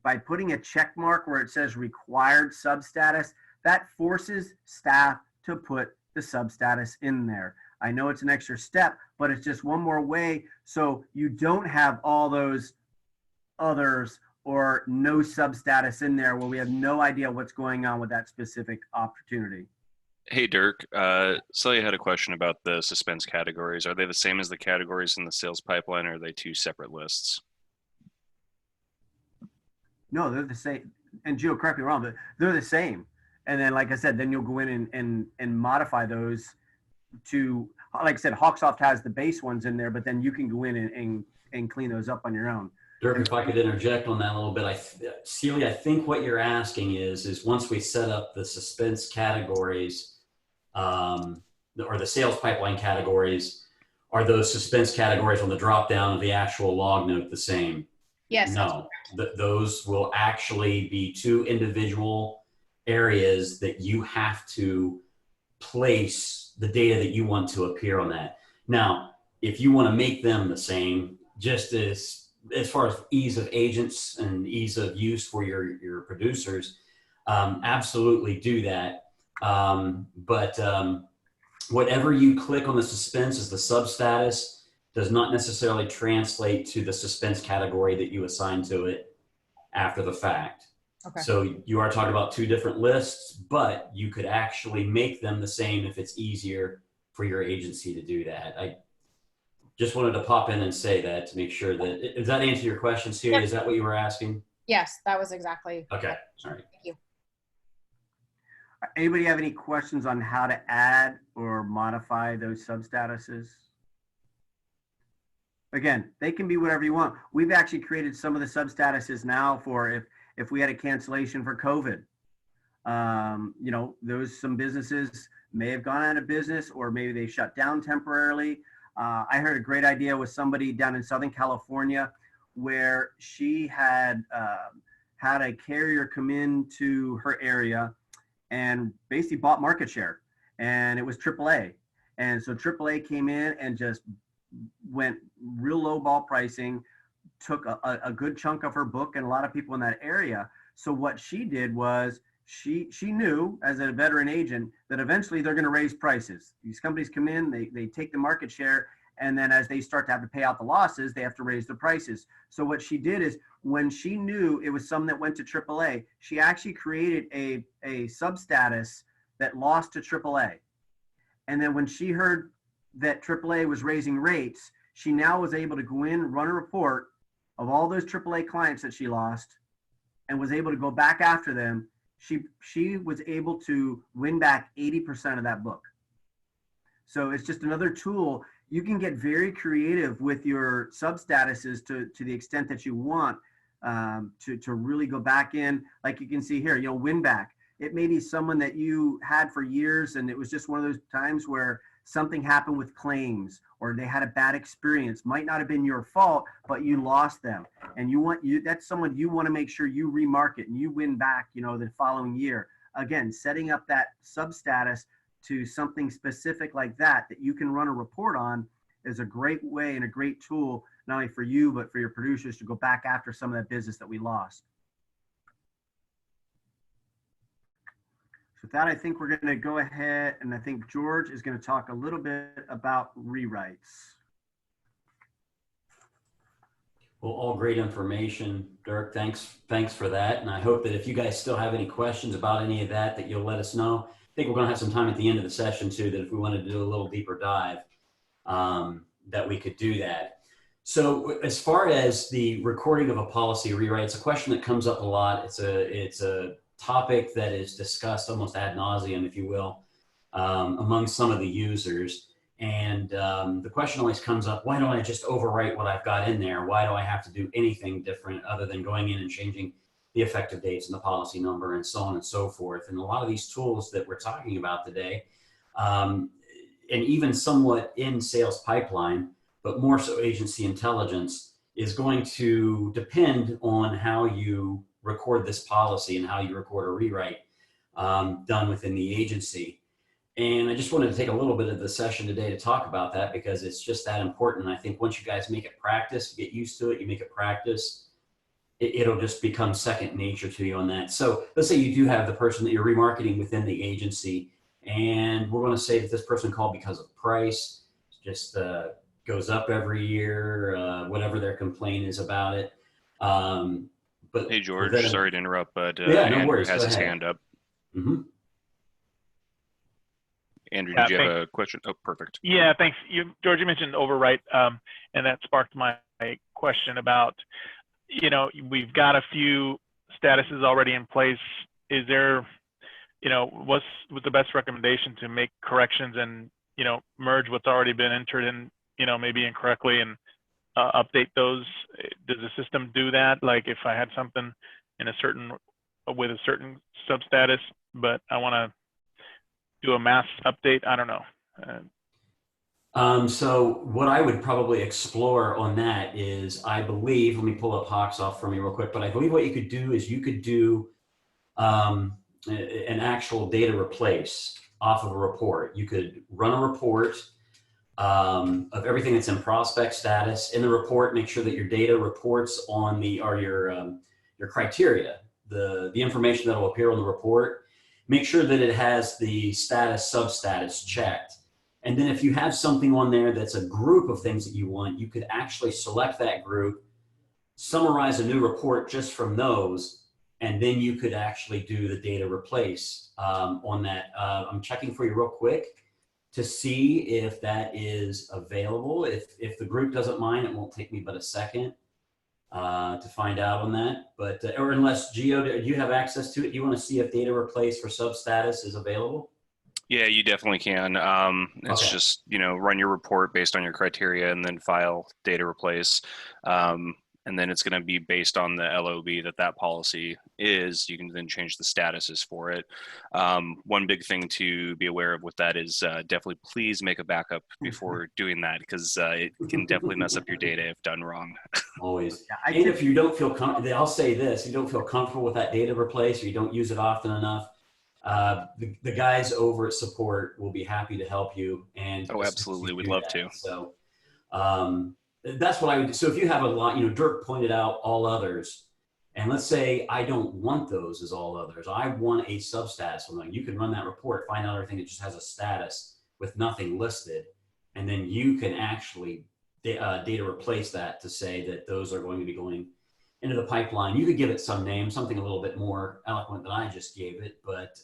by putting a check mark where it says required sub status, that forces staff to put the sub status in there. I know it's an extra step, but it's just one more way so you don't have all those others or no sub status in there where we have no idea what's going on with that specific opportunity. Hey, Dirk. Celia had a question about the suspense categories. Are they the same as the categories in the sales pipeline, or are they two separate lists? No, they're the same. And Geo, correct me wrong, but they're the same. And then, like I said, then you'll go in and modify those to, like I said, HawkSoft has the base ones in there, but then you can go in and clean those up on your own. Dirk, if I could interject on that a little bit, Celia, I think what you're asking is once we set up the suspense categories, or the sales pipeline categories, are those suspense categories on the drop down of the actual log note the same? Yes. No, those will actually be two individual areas that you have to place the data that you want to appear on that. Now, if you want to make them the same, just as far as ease of agents and ease of use for your producers, absolutely do that. Whatever you click on the suspense as the substatus does not necessarily translate to the suspense category that you assign to it after the fact. Okay. So you are talking about two different lists, but you could actually make them the same if it's easier for your agency to do that. I just wanted to pop in and say that to make sure that, does that answer your question, Siri? Yep. Is that what you were asking? Yes, that was exactly. Okay, all right. Thank you. Anybody have any questions on how to add or modify those substatuses? Again, they can be whatever you want. We've actually created some of the substatuses now for if we had a cancellation for COVID. You know, some businesses may have gone out of business, or maybe they shut down temporarily. I heard a great idea with somebody down in Southern California where she had had a carrier come into her area and basically bought market share, and it was AAA. And so AAA came in and just went real low ball pricing, took a good chunk of her book and a lot of people in that area. So what she did was she knew as a veteran agent that eventually they're going to raise prices. These companies come in, they take the market share, and then as they start to have to pay out the losses, they have to raise the prices. So what she did is, when she knew it was some that went to AAA, she actually created a substatus that lost to AAA. And then when she heard that AAA was raising rates, she now was able to go in, run a report of all those AAA clients that she lost, and was able to go back after them. She was able to win back 80% of that book. So it's just another tool. You can get very creative with your substatuses to the extent that you want, to really go back in. Like you can see here, you know, win back. It may be someone that you had for years, and it was just one of those times where something happened with claims, or they had a bad experience. Might not have been your fault, but you lost them, and that's someone you want to make sure you remarket and you win back, you know, the following year. Again, setting up that substatus to something specific like that you can run a report on is a great way and a great tool, not only for you, but for your producers to go back after some of that business that we lost. So with that, I think we're going to go ahead, and I think George is going to talk a little bit about rewrites. Well, all great information, Dirk. Thanks for that. And I hope that if you guys still have any questions about any of that you'll let us know. I think we're going to have some time at the end of the session too, that if we wanted to do a little deeper dive, that we could do that. So as far as the recording of a policy rewrite, it's a question that comes up a lot. It's a topic that is discussed almost ad nauseum, if you will, among some of the users. And the question always comes up, why don't I just overwrite what I've got in there? Why do I have to do anything different other than going in and changing the effective dates and the policy number and so on and so forth? And a lot of these tools that we're talking about today, and even somewhat in sales pipeline, but more so agency intelligence, is going to depend on how you record this policy and how you record a rewrite done within the agency. And I just wanted to take a little bit of the session today to talk about that, because it's just that important. I think once you guys make it practice, get used to it, you make it practice, it'll just become second nature to you on that. So let's say you do have the person that you're remarketing within the agency, and we're going to say that this person called because of price, just goes up every year, whatever their complaint is about it. But hey, George, sorry to interrupt, but yeah, no Andrew worries. has his hand up. Mm-hmm. Andrew, did you have a question? Oh, perfect. Yeah, thanks. George, you mentioned overwrite, and that sparked my question about, you know, we've got a few statuses already in place. Is there, you know, what's the best recommendation to make corrections and, you know, merge what's already been entered in, you know, maybe incorrectly, and update those? Does the system do that? Like if I had something in with a certain substatus, but I want to do a mass update, I don't know. So what I would probably explore on that is, I believe, let me pull up HawkSoft for me real quick, but I believe what you could do is you could do an actual data replace off of a report. You could run a report of everything that's in prospect status. In the report, make sure that your data reports on your criteria, the information that will appear on the report. Make sure that it has the status, substatus checked. And then if you have something on there that's a group of things that you want, you could actually select that group, summarize a new report just from those, and then you could actually do the data replace on that. I'm checking for you real quick to see if that is available. If the group doesn't mind, it won't take me but a second to find out on that. But or unless, Geo, do you have access to it? Do you want to see if data replace for substatus is available? Yeah, you definitely can. It's Okay. just, run your report based on your criteria and then file data replace. And then it's going to be based on the LOB that policy is. You can then change the statuses for it. One big thing to be aware of with that is definitely please make a backup before doing that, because it can definitely mess up your data if done wrong. Always. And if you don't feel comfortable, I'll say this, you don't feel comfortable with that data replace, or you don't use it often enough, the guys over at support will be happy to help you. And oh, absolutely. We'd love to. So that's what I would do. So if you have a lot, Dirk pointed out all others, and let's say I don't want those as all others. I want a substatus one. You can run that report, find out everything that just has a status with nothing listed. And then you can actually data replace that to say that those are going to be going into the pipeline. You could give it some name, something a little bit more eloquent than I just gave it, but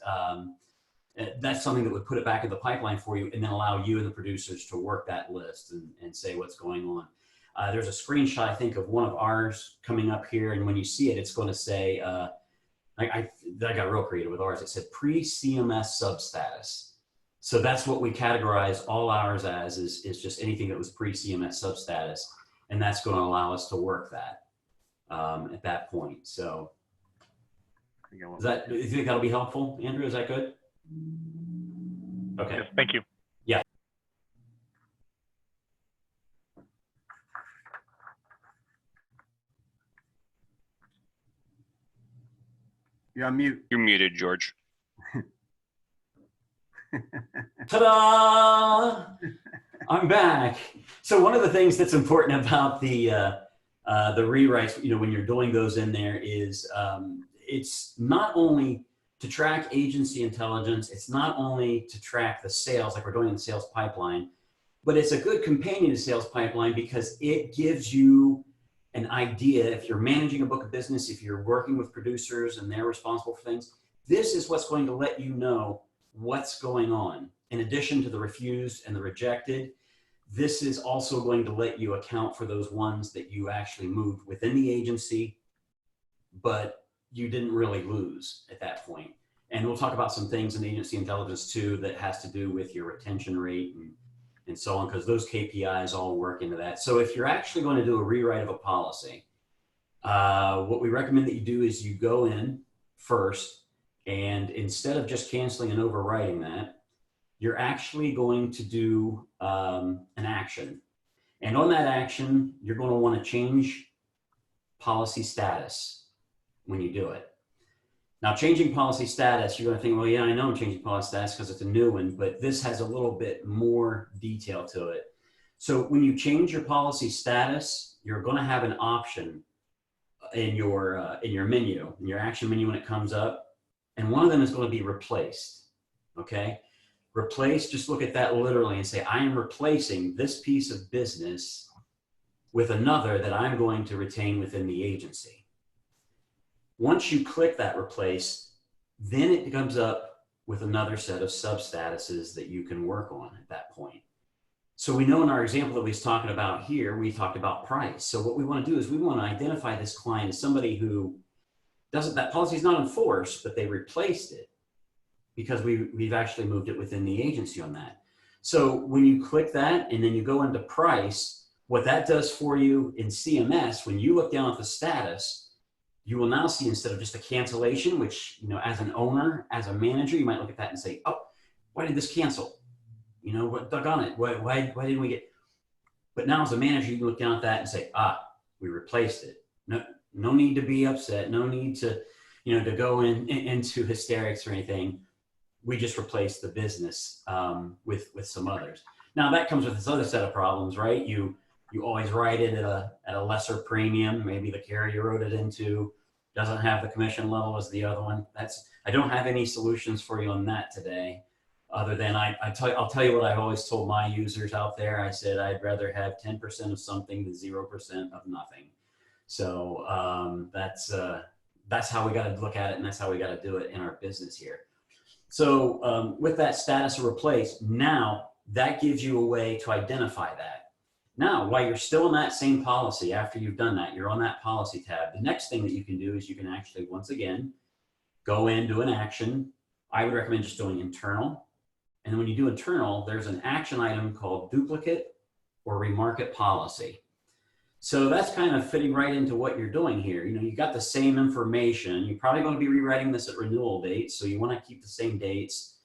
that's something that would put it back in the pipeline for you, and then allow you and the producers to work that list and say what's going on. There's a screenshot, I think, of one of ours coming up here, and when you see it, it's going to say, I got real creative with ours. It said pre-CMS substatus. So that's what we categorize all ours as, is just anything that was pre-CMS substatus, and that's going to allow us to work that at that point. So do you think that'll be helpful, Andrew? Is that good? Okay. Yes, thank you. Yeah. You're on mute. You're muted, George. Ta-da! I'm back. So one of the things that's important about the rewrites, when you're doing those in there, is it's not only to track agency intelligence, it's not only to track the sales like we're doing in the sales pipeline, but it's a good companion to sales pipeline because it gives you an idea. If you're managing a book of business, if you're working with producers and they're responsible for things, this is what's going to let you know what's going on. In addition to the refused and the rejected, this is also going to let you account for those ones that you actually moved within the agency, but you didn't really lose at that point. And we'll talk about some things in agency intelligence too that has to do with your retention rate and so on, because those KPIs all work into that. So if you're actually going to do a rewrite of a policy, what we recommend that you do is you go in first, and instead of just canceling and overwriting that, you're actually going to do an action. And on that action, you're going to want to change policy status when you do it. Now, changing policy status, you're going to think, well, yeah, I know I'm changing policy status because it's a new one, but this has a little bit more detail to it. So when you change your policy status, you're going to have an option in your menu, in your action menu when it comes up, and one of them is going to be replaced. Okay, replace. Just look at that literally and say, I am replacing this piece of business with another that I'm going to retain within the agency. Once you click that replace, then it comes up with another set of substatuses that you can work on at that point. So we know in our example that we was talking about here, we talked about price. So what we want to do is we want to identify this client as somebody who that policy is not enforced, but they replaced it because we've actually moved it within the agency on that. So when you click that and then you go into price, what that does for you in CMS, when you look down at the status, you will now see, instead of just a cancellation, which, as an owner, as a manager, you might look at that and say, oh, why did this cancel? You know, what doggone it? Why didn't we get? But now as a manager, you can look down at that and say, we replaced it. No need to be upset. No need to, to go into hysterics or anything. We just replaced the business with some others. Now that comes with this other set of problems, right? You always write it at a lesser premium. Maybe the carrier you wrote it into doesn't have the commission level as the other one. I don't have any solutions for you on that today, other than I'll tell you what I've always told my users out there. I said I'd rather have 10% of something than 0% of nothing. So that's how we got to look at it, and that's how we got to do it in our business here. So with that status of replace, now that gives you a way to identify that. Now, while you're still in that same policy, after you've done that, you're on that policy tab. The next thing that you can do is you can actually, once again, go in, do an action. I would recommend just doing internal. And when you do internal, there's an action item called duplicate or remarket policy. So that's kind of fitting right into what you're doing here. You got the same information. You're probably going to be rewriting this at renewal dates. So you want to keep the same dates,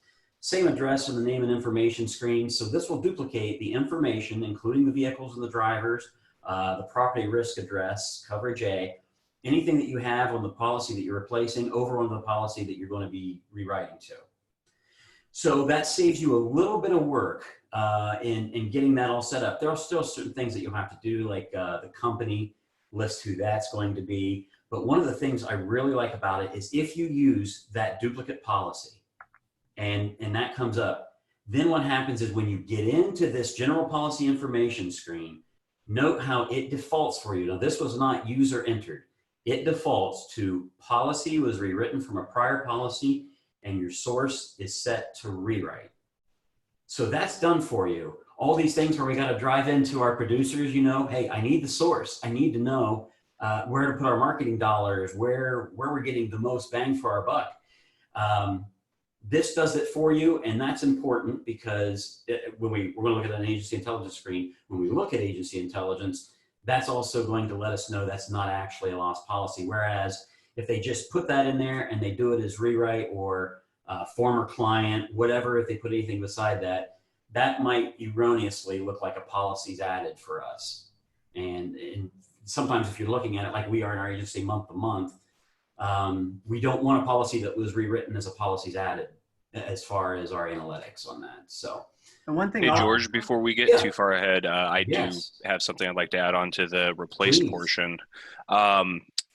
same address on the name and information screen. So this will duplicate the information, including the vehicles and the drivers, the property risk address, coverage A, anything that you have on the policy that you're replacing over on the policy that you're going to be rewriting to. So that saves you a little bit of work in getting that all set up. There are still certain things that you'll have to do, like the company list who that's going to be. But one of the things I really like about it is if you use that duplicate policy and that comes up, then what happens is when you get into this general policy information screen, note how it defaults for you. Now, this was not user entered. It defaults to policy was rewritten from a prior policy and your source is set to rewrite. So that's done for you. All these things where we got to drive into our producers, hey, I need the source. I need to know where to put our marketing dollars, where we're getting the most bang for our buck. This does it for you, and that's important because we're going to look at an agency intelligence screen. When we look at agency intelligence, that's also going to let us know that's not actually a lost policy. Whereas if they just put that in there and they do it as rewrite or former client, whatever, if they put anything beside that, that might erroneously look like a policy's added for us. And sometimes if you're looking at it like we are in our agency month to month, we don't want a policy that was rewritten as a policy's added as far as our analytics on that. So. And one thing, hey George, before we get too far ahead, I do have something I'd like to add on to the replaced portion.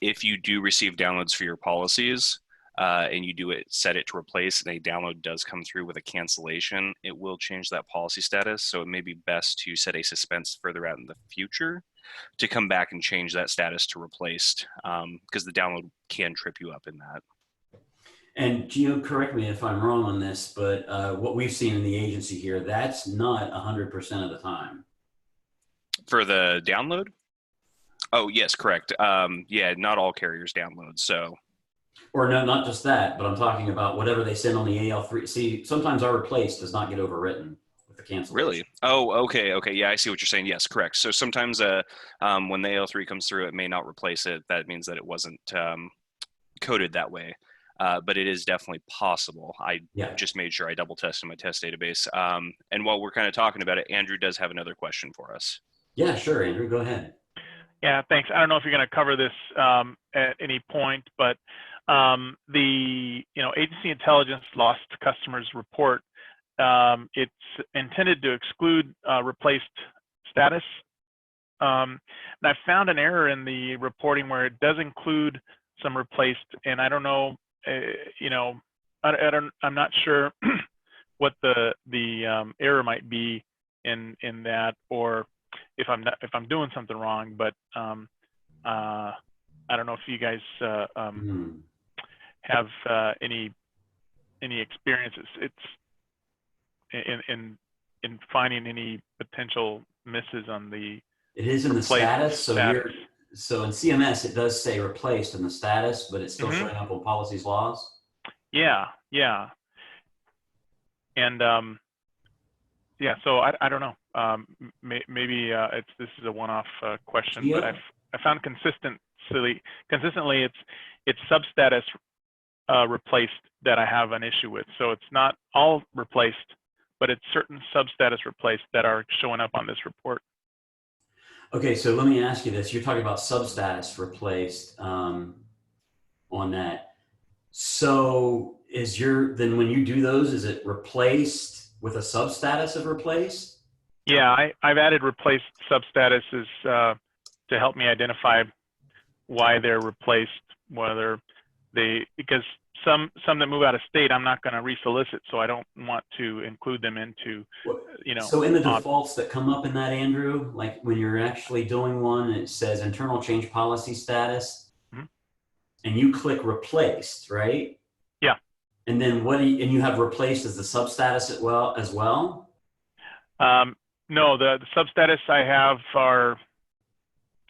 If you do receive downloads for your policies and you set it to replace, and a download does come through with a cancellation, it will change that policy status. So it may be best to set a suspense further out in the future to come back and change that status to replaced, because the download can trip you up in that. And Geo, correct me if I'm wrong on this, but what we've seen in the agency here, that's not 100% of the time. For the download? Oh, yes, correct. Yeah, not all carriers download, so. Or no, not just that, but I'm talking about whatever they send on the AL3. See, sometimes our replace does not get overwritten with the cancellation. Really? Oh, okay. Yeah, I see what you're saying. Yes, correct. So sometimes when the AL3 comes through, it may not replace it. That means that it wasn't coded that way. But it is definitely possible. I just made sure I double tested my test database. And while we're kind of talking about it, Andrew does have another question for us. Yeah, sure, Andrew, go ahead. Yeah, thanks. I don't know if you're going to cover this at any point, but the agency intelligence lost customers report, it's intended to exclude replaced status. And I found an error in the reporting where it does include some replaced, and I don't know. I'm not sure what the error might be in that, or if I'm doing something wrong. But I don't know if you guys have any experiences. It's in finding any potential misses on the. It is in the status, So in CMS, it does say replaced in the status, but it's still showing up on policies laws. Yeah. And so I don't know. Maybe this is a one-off question, but I found consistently it's substatus replaced that I have an issue with. So it's not all replaced, but it's certain substatus replaced that are showing up on this report. Okay, so let me ask you this. You're talking about substatus replaced on that. So then when you do those, is it replaced with a substatus of replaced? Yeah, I've added replaced substatuses to help me identify why they're replaced, because some that move out of state, I'm not going to resolicit, so I don't want to include them into, So in the defaults that come up in that, Andrew, like when you're actually doing one, it says internal change policy status, and you click replaced, right? Yeah. And then and you have replaced as the substatus as well? No, the substatus I have are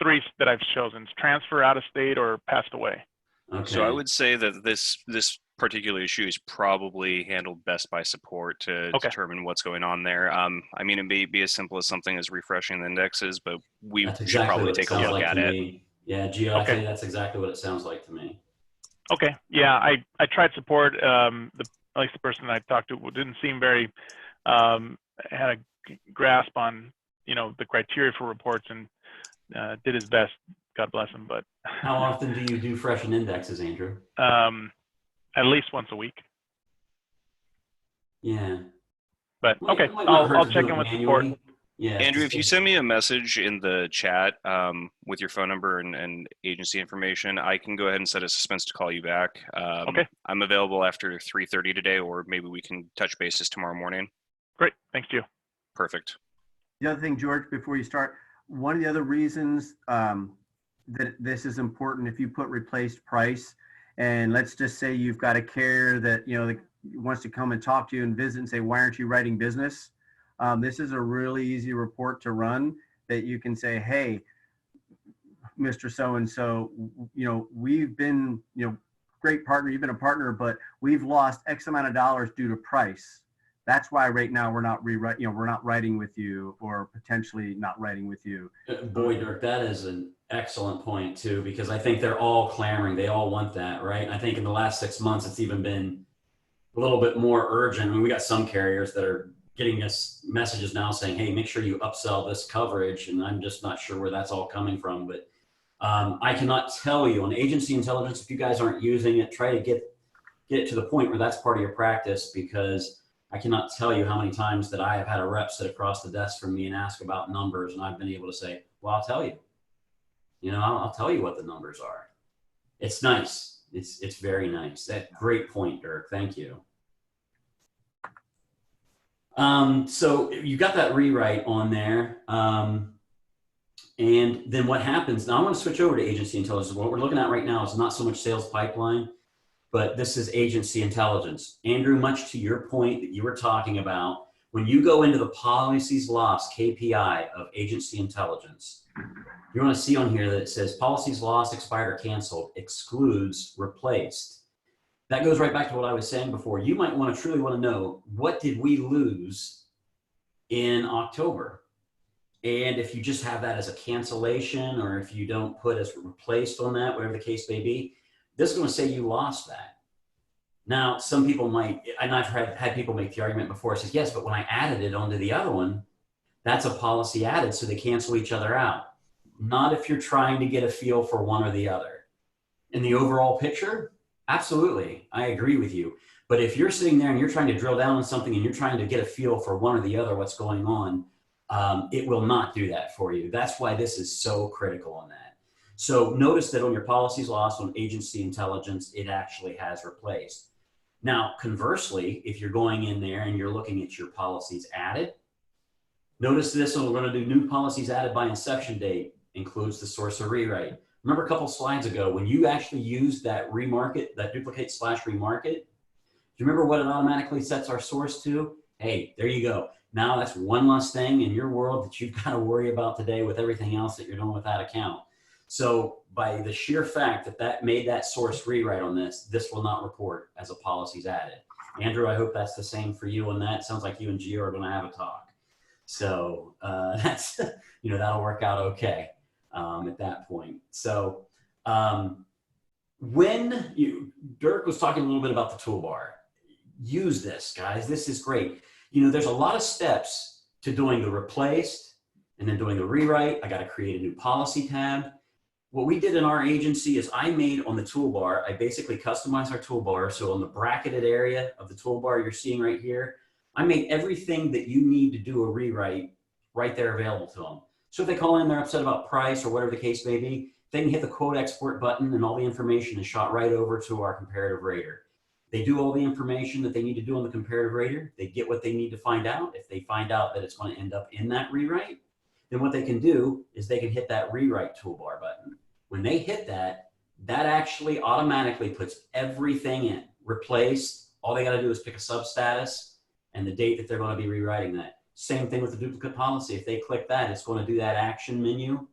3 that I've chosen: transfer, out of state, or passed away. Okay. So I would say that this particular issue is probably handled best by support to determine what's going on there. I mean, it may be as simple as something as refreshing the indexes, but we should probably take a look at it. Yeah, Geo, I think that's exactly what it sounds like to me. Okay. Yeah, I tried support. At least the person I talked to didn't seem very had a grasp on the criteria for reports, and did his best. God bless him. But how often do you do freshen indexes, Andrew? At least once a week. Yeah. But okay, I'll check in with support. Yeah. Andrew, if you send me a message in the chat with your phone number and agency information, I can go ahead and set a suspense to call you back. Okay. I'm available after 3:30 today, or maybe we can touch bases tomorrow morning. Great. Thanks, Gio. Perfect. The other thing, George, before you start, one of the other reasons that this is important, if you put replaced price, and let's just say you've got a carrier that wants to come and talk to you and visit and say, why aren't you writing business? This is a really easy report to run that you can say, hey, Mr. So-and-so, we've been, great partner, you've been a partner, but we've lost X amount of dollars due to price. That's why right now we're not we're not writing with you, or potentially not writing with you. Boy, Dirk, that is an excellent point too, because I think they're all clamoring. They all want that, right? And I think in the last 6 months, it's even been a little bit more urgent. I mean, we got some carriers that are getting us messages now saying, hey, make sure you upsell this coverage. And I'm just not sure where that's all coming from. But I cannot tell you on agency intelligence, if you guys aren't using it, try to get it to the point where that's part of your practice, because I cannot tell you how many times that I have had a rep sit across the desk from me and ask about numbers, and I've been able to say, well, I'll tell you. I'll tell you what the numbers are. It's nice. It's very nice. That great point, Dirk. Thank you. So you got that rewrite on there. And then what happens, now I want to switch over to agency intelligence. What we're looking at right now is not so much sales pipeline, but this is agency intelligence. Andrew, much to your point that you were talking about, when you go into the policies lost KPI of agency intelligence, you want to see on here that it says policies lost, expired, or canceled excludes replaced. That goes right back to what I was saying before. You might truly want to know, what did we lose in October? And if you just have that as a cancellation, or if you don't put as replaced on that, whatever the case may be, this is going to say you lost that. Now, some people might, and I've had people make the argument before, says, yes, but when I added it onto the other one, that's a policy added, so they cancel each other out. Not if you're trying to get a feel for one or the other. In the overall picture, absolutely, I agree with you. But if you're sitting there and you're trying to drill down on something and you're trying to get a feel for one or the other, what's going on, it will not do that for you. That's why this is so critical on that. So notice that on your policies lost on agency intelligence, it actually has replaced. Now, conversely, if you're going in there and you're looking at your policies added, notice this, and we're going to do new policies added by inception date, includes the source of rewrite. Remember a couple slides ago, when you actually used that remarket, that duplicate/remarket, do you remember what it automatically sets our source to? Hey, there you go. Now that's one less thing in your world that you've got to worry about today with everything else that you're doing with that account. So by the sheer fact that made that source rewrite on this will not report as a policies added. Andrew, I hope that's the same for you on that. Sounds like you and Geo are going to have a talk. So that's, that'll work out okay at that point. So Dirk was talking a little bit about the toolbar. Use this, guys. This is great. You know, there's a lot of steps to doing the replaced and then doing the rewrite. I got to create a new policy tab. What we did in our agency is I made on the toolbar, I basically customized our toolbar. So on the bracketed area of the toolbar you're seeing right here, I made everything that you need to do a rewrite right there available to them. So if they call in, they're upset about price or whatever the case may be, they can hit the quote export button and all the information is shot right over to our comparative rater. They do all the information that they need to do on the comparative rater. They get what they need to find out. If they find out that it's going to end up in that rewrite, then what they can do is they can hit that rewrite toolbar button. When they hit that, that actually automatically puts everything in. Replaced, all they got to do is pick a substatus and the date that they're going to be rewriting that. Same thing with the duplicate policy. If they click that, it's going to do that action menu,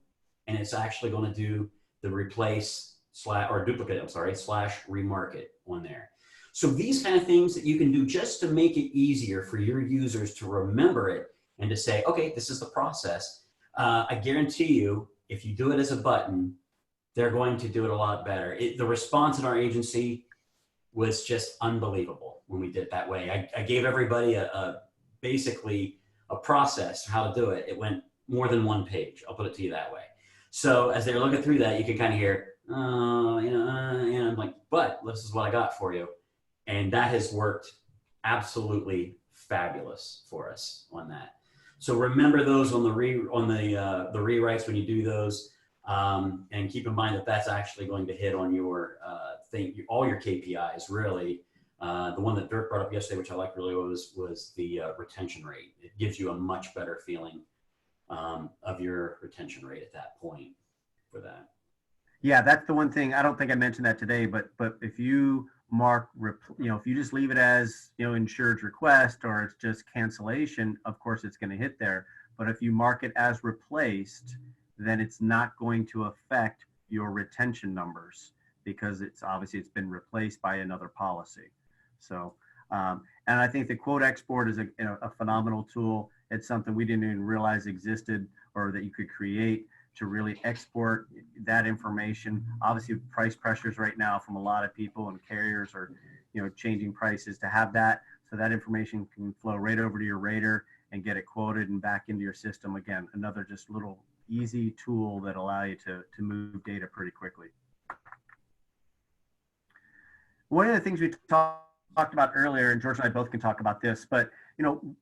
and it's actually going to do the replace or duplicate, I'm sorry, / remarket on there. So these kind of things that you can do just to make it easier for your users to remember it and to say, okay, this is the process. I guarantee you, if you do it as a button, they're going to do it a lot better. The response in our agency was just unbelievable when we did it that way. I gave everybody basically a process for how to do it. It went more than one page. I'll put it to you that way. So as they're looking through that, you can kind of hear, I'm like, but this is what I got for you. And that has worked absolutely fabulous for us on that. So remember those on the rewrites when you do those, and keep in mind that that's actually going to hit on your all your KPIs really. The one that Dirk brought up yesterday, which I liked really was the retention rate. It gives you a much better feeling of your retention rate at that point for that. Yeah, that's the one thing. I don't think I mentioned that today, but if you mark, if you just leave it as, insured's request or it's just cancellation, of course it's going to hit there. But if you mark it as replaced, then it's not going to affect your retention numbers because it's been replaced by another policy. So, and I think the quote export is a phenomenal tool. It's something we didn't even realize existed or that you could create to really export that information. Obviously, price pressures right now from a lot of people and carriers are, changing prices to have that. So that information can flow right over to your rater and get it quoted and back into your system. Again, another just little easy tool that allow you to move data pretty quickly. One of the things we talked about earlier, and George and I both can talk about this, but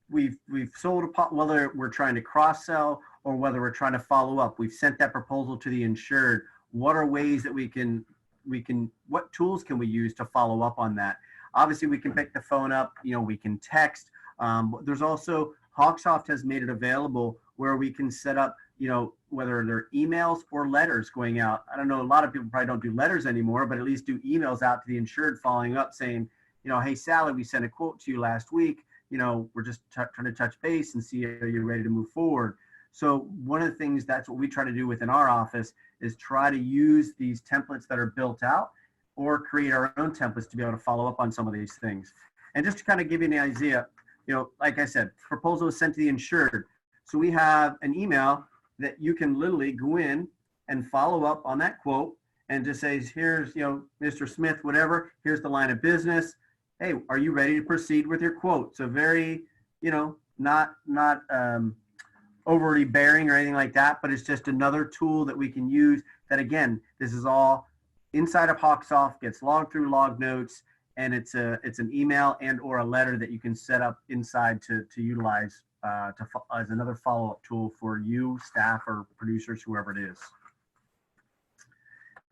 we've sold whether we're trying to cross sell or whether we're trying to follow up. We've sent that proposal to the insured. What are ways that what tools can we use to follow up on that? Obviously, we can pick the phone up. We can text. There's also HawkSoft has made it available where we can set up, whether they're emails or letters going out. I don't know, a lot of people probably don't do letters anymore, but at least do emails out to the insured following up saying, hey, Sally, we sent a quote to you last week. We're just trying to touch base and see if you're ready to move forward. So one of the things that's what we try to do within our office is try to use these templates that are built out or create our own templates to be able to follow up on some of these things. And just to kind of give you an idea, like I said, proposal is sent to the insured. So we have an email that you can literally go in and follow up on that quote and just say, here's, Mr. Smith, whatever, here's the line of business. Hey, are you ready to proceed with your quote? So very, not overly bearing or anything like that, but it's just another tool that we can use that, again, this is all inside of HawkSoft, gets logged through log notes, and it's an email and or a letter that you can set up inside to utilize as another follow-up tool for you, staff, or producers, whoever it is.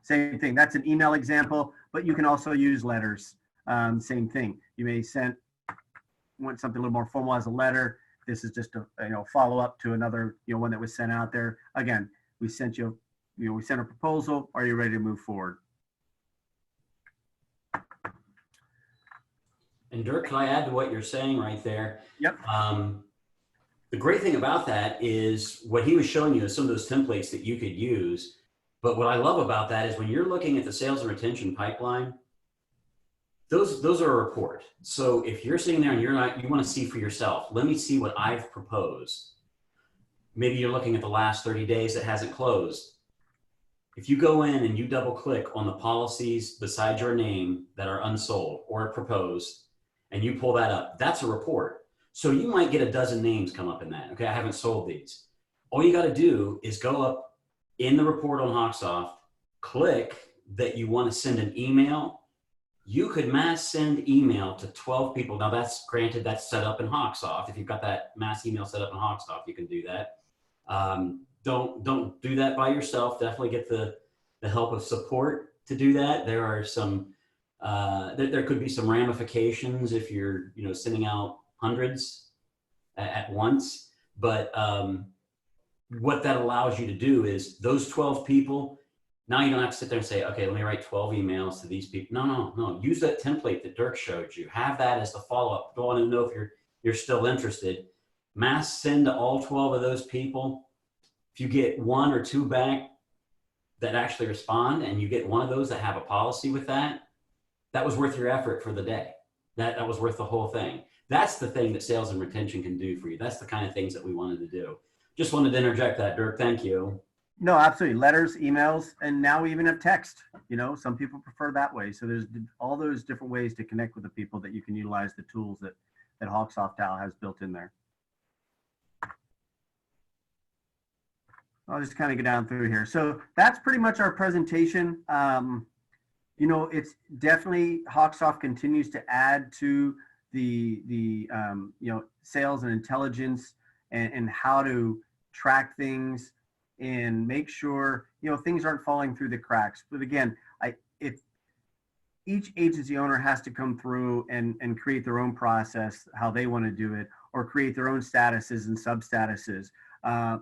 Same thing, that's an email example, but you can also use letters. Same thing. You may want something a little more formal as a letter. This is just a follow up to another one that was sent out there. Again, we sent you, we sent a proposal. Are you ready to move forward? And Dirk, can I add to what you're saying right there? Yep. The great thing about that is what he was showing you is some of those templates that you could use. But what I love about that is when you're looking at the sales and retention pipeline, those are a report. So if you're sitting there and you want to see for yourself, let me see what I've proposed. Maybe you're looking at the last 30 days that hasn't closed. If you go in and you double click on the policies beside your name that are unsold or proposed, and you pull that up, that's a report. So you might get a dozen names come up in that. Okay, I haven't sold these. All you got to do is go up in the report on HawkSoft, click that you want to send an email. You could mass send email to 12 people. Now that's granted, that's set up in HawkSoft. If you've got that mass email set up in HawkSoft, you can do that. Don't do that by yourself. Definitely get the help of support to do that. There are some, there could be some ramifications if you're, sending out hundreds at once. But what that allows you to do is those 12 people, now you don't have to sit there and say, okay, let me write 12 emails to these people. No. Use that template that Dirk showed you. Have that as the follow-up. Don't want to know if you're still interested. Mass send to all 12 of those people. If you get one or two back that actually respond, and you get one of those that have a policy with that, that was worth your effort for the day. That was worth the whole thing. That's the thing that sales and retention can do for you. That's the kind of things that we wanted to do. Just wanted to interject that, Dirk. Thank you. No, absolutely. Letters, emails, and now we even have text. Some people prefer that way. So there's all those different ways to connect with the people that you can utilize the tools that HawkSoft now has built in there. I'll just kind of go down through here. So that's pretty much our presentation. It's definitely HawkSoft continues to add to the sales and intelligence and how to track things and make sure things aren't falling through the cracks. But again, if each agency owner has to come through and create their own process, how they want to do it, or create their own statuses and sub statuses.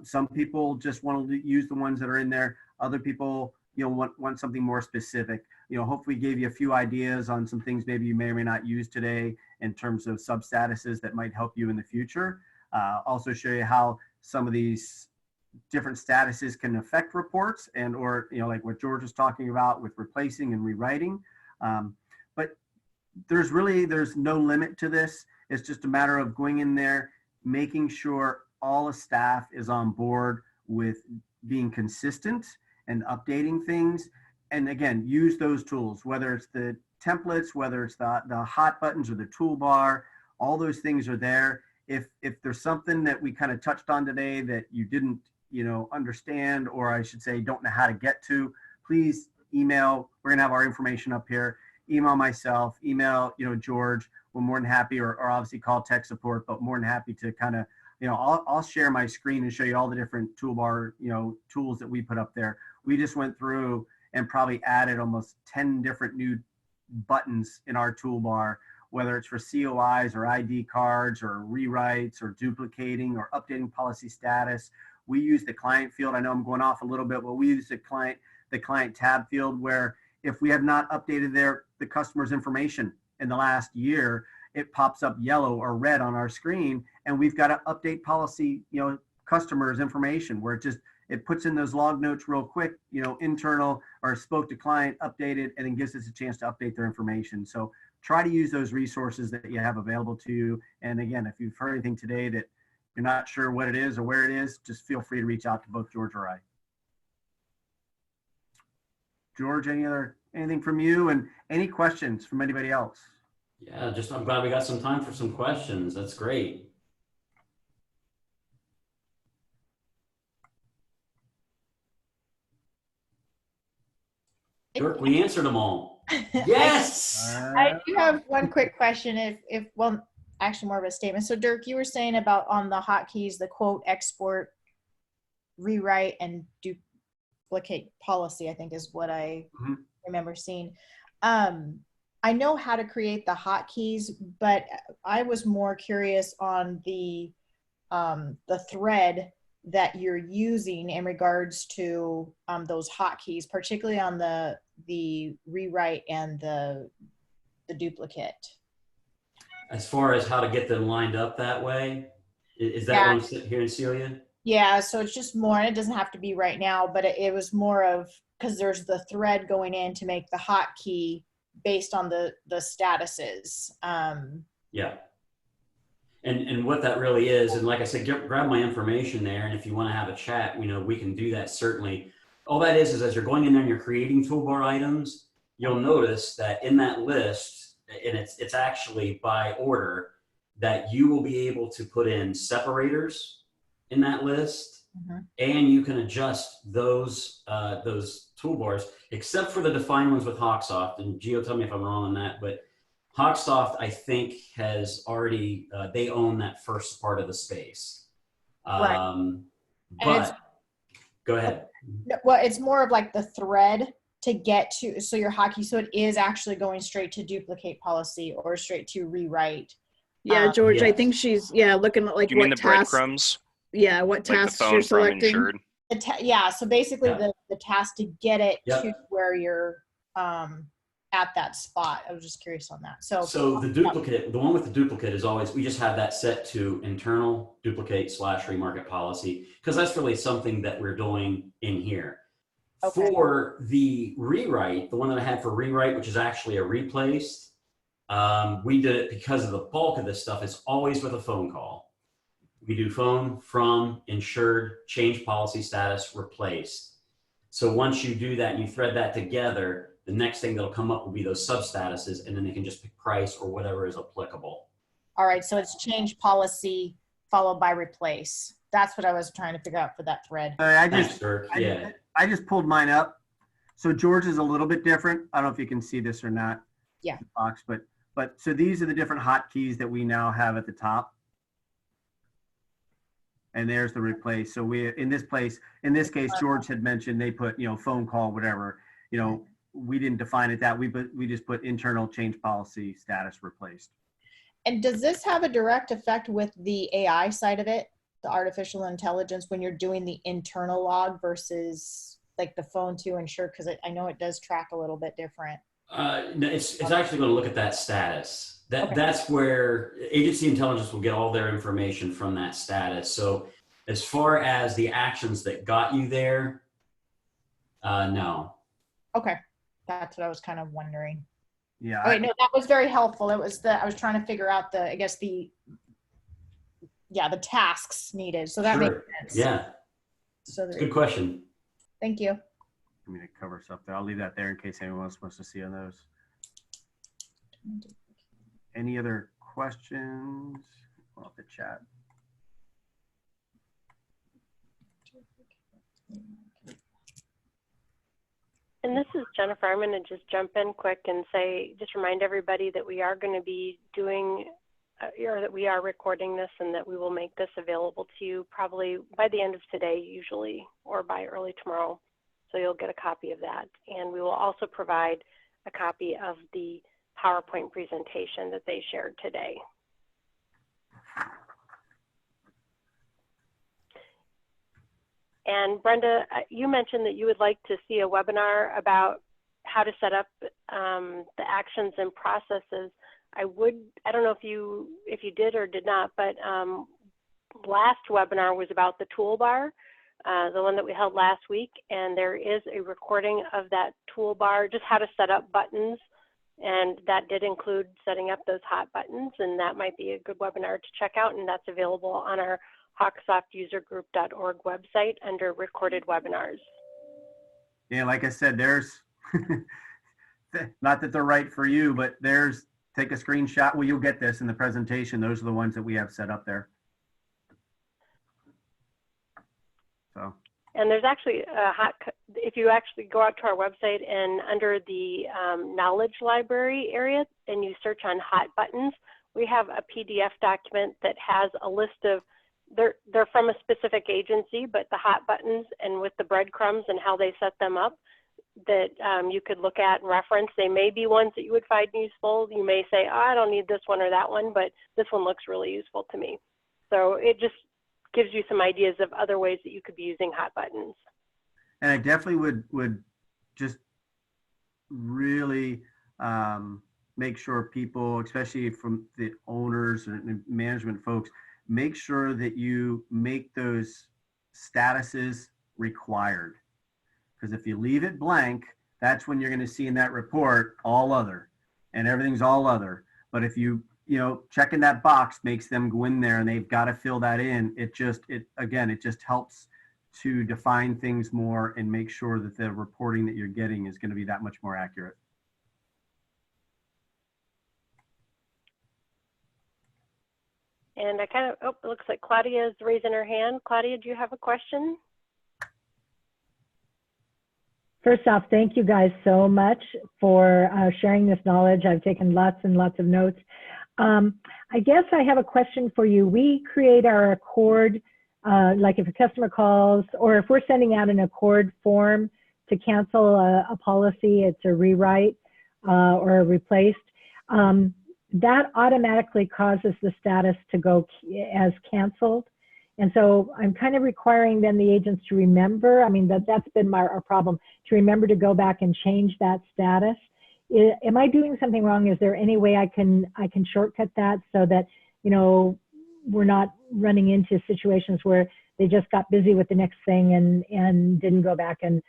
Some people just want to use the ones that are in there. Other people, want something more specific. Hopefully gave you a few ideas on some things maybe you may or may not use today in terms of sub statuses that might help you in the future. Also show you how some of these different statuses can affect reports or like what George was talking about with replacing and rewriting. But there's no limit to this. It's just a matter of going in there, making sure all the staff is on board with being consistent and updating things. And again, use those tools, whether it's the templates, whether it's the hot buttons or the toolbar, all those things are there. If there's something that we kind of touched on today that you didn't, understand, or I should say, don't know how to get to, please email. We're gonna have our information up here. Email myself, email, George. We're more than happy, or obviously call tech support, but more than happy to kind of, I'll share my screen and show you all the different toolbar, tools that we put up there. We just went through and probably added almost 10 different new buttons in our toolbar, whether it's for COIs or ID cards or rewrites or duplicating or updating policy status. We use the client field. I know I'm going off a little bit, but we use the client tab field, where if we have not updated the customer's information in the last year, it pops up yellow or red on our screen, and we've got to update policy, customers' information, where it puts in those log notes real quick, internal, or spoke to client, updated, and then gives us a chance to update their information. So try to use those resources that you have available to you. And again, if you've heard anything today that you're not sure what it is or where it is, just feel free to reach out to both George or I. George, anything from you, and any questions from anybody else? Yeah, I'm glad we got some time for some questions. That's great. Dirk, we answered them all. Yes. I do have one quick question. Well, actually more of a statement. So Dirk, you were saying about on the hotkeys, the quote, export, rewrite, and duplicate policy, I think is what I remember seeing. I know how to create the hotkeys, but I was more curious on the thread that you're using in regards to those hotkeys, particularly on the rewrite and the duplicate. As far as how to get them lined up that way, is that what I'm sitting here in Celia? Yeah, so it's just more, and it doesn't have to be right now, but it was more of, because there's the thread going in to make the hotkey based on the statuses. Yeah. And what that really is, and like I said, grab my information there, and if you want to have a chat, we can do that, certainly. All that is as you're going in there and you're creating toolbar items, you'll notice that in that list, and it's actually by order, that you will be able to put in separators in that list, and you can adjust those toolbars, except for the defined ones with HawkSoft. And Geo, tell me if I'm wrong on that, but HawkSoft, I think, has already, they own that first part of the space. Right. But go ahead. Well, it's more of like the thread to get to, so your hotkey, so it is actually going straight to duplicate policy or straight to rewrite. Yeah, George, yes. I think she's, looking at like Do you mean what the tasks. breadcrumbs? Yeah, what Like the tasks phone you're from selecting. insured? Yeah, so basically Yeah. the task to get it Yep. to where you're at that spot. I was just curious on that. So the duplicate, the one with the duplicate is always, we just have that set to internal duplicate / remarket policy, because that's really something that we're doing in here. Okay. For the rewrite, the one that I had for rewrite, which is actually a replaced, we did it because of the bulk of this stuff is always with a phone call. We do phone, from, insured, change policy status, replaced. So once you do that and you thread that together, the next thing that'll come up will be those sub statuses, and then they can just pick price or whatever is applicable. All right, so it's change policy followed by replace. That's what I was trying to figure out for that thread. Thanks, Dirk. Yeah. I just pulled mine up. So George is a little bit different. I don't know if you can see this or not. Yeah. Box, but so these are the different hotkeys that we now have at the top. And there's the replace. So we, in this case, George had mentioned they put, phone call, whatever, we didn't define it that we just put internal change policy status replaced. And does this have a direct effect with the AI side of it, the artificial intelligence, when you're doing the internal log versus like the phone to insure? Because I know it does track a little bit different. No, it's actually going to look at that status. That's where agency intelligence will get all their information from that status. So as far as the actions that got you there, no. Okay, that's what I was kind of wondering. Yeah. Okay, no, that was very helpful. It was I was trying to figure out the tasks needed. So that makes sense. Yeah. So good question. Thank you. I'm going to cover stuff there. I'll leave that there in case anyone else wants to see on those. Any other questions? Off the chat. And this is Jennifer. I'm going to just jump in quick and just remind everybody that we are going to be doing, or that we are recording this, and that we will make this available to you probably by the end of today, usually, or by early tomorrow. So you'll get a copy of that. And we will also provide a copy of the PowerPoint presentation that they shared today. And Brenda, you mentioned that you would like to see a webinar about how to set up the actions and processes. I don't know if you did or did not, but last webinar was about the toolbar, the one that we held last week, and there is a recording of that toolbar, just how to set up buttons, and that did include setting up those hot buttons, and that might be a good webinar to check out, and that's available on our HawkSoftUserGroup.org website under recorded webinars. Yeah, like I said, there's, not that they're right for you, but take a screenshot. Well, you'll get this in the presentation. Those are the ones that we have set up there. So. And there's actually if you actually go out to our website and under the knowledge library area and you search on hot buttons, we have a PDF document that has a list of, they're from a specific agency, but the hot buttons and with the breadcrumbs and how they set them up that you could look at and reference. They may be ones that you would find useful. You may say, oh, I don't need this one or that one, but this one looks really useful to me. So it just gives you some ideas of other ways that you could be using hot buttons. And I definitely would just really make sure people, especially from the owners and management folks, make sure that you make those statuses required. Because if you leave it blank, that's when you're going to see in that report all other, and everything's all other. But if you checking that box makes them go in there and they've got to fill that in, it just helps to define things more and make sure that the reporting that you're getting is going to be that much more accurate. And it looks like Claudia is raising her hand. Claudia, do you have a question? First off, thank you guys so much for sharing this knowledge. I've taken lots and lots of notes. I guess I have a question for you. We create our accord, like if a customer calls, or if we're sending out an accord form to cancel a policy, it's a rewrite or a replaced, that automatically causes the status to go as canceled. And so I'm kind of requiring then the agents to remember, I mean, that's been our problem, to remember to go back and change that status. Am I doing something wrong? Is there any way I can shortcut that so that, you know, we're not running into situations where they just got busy with the next thing and didn't go back and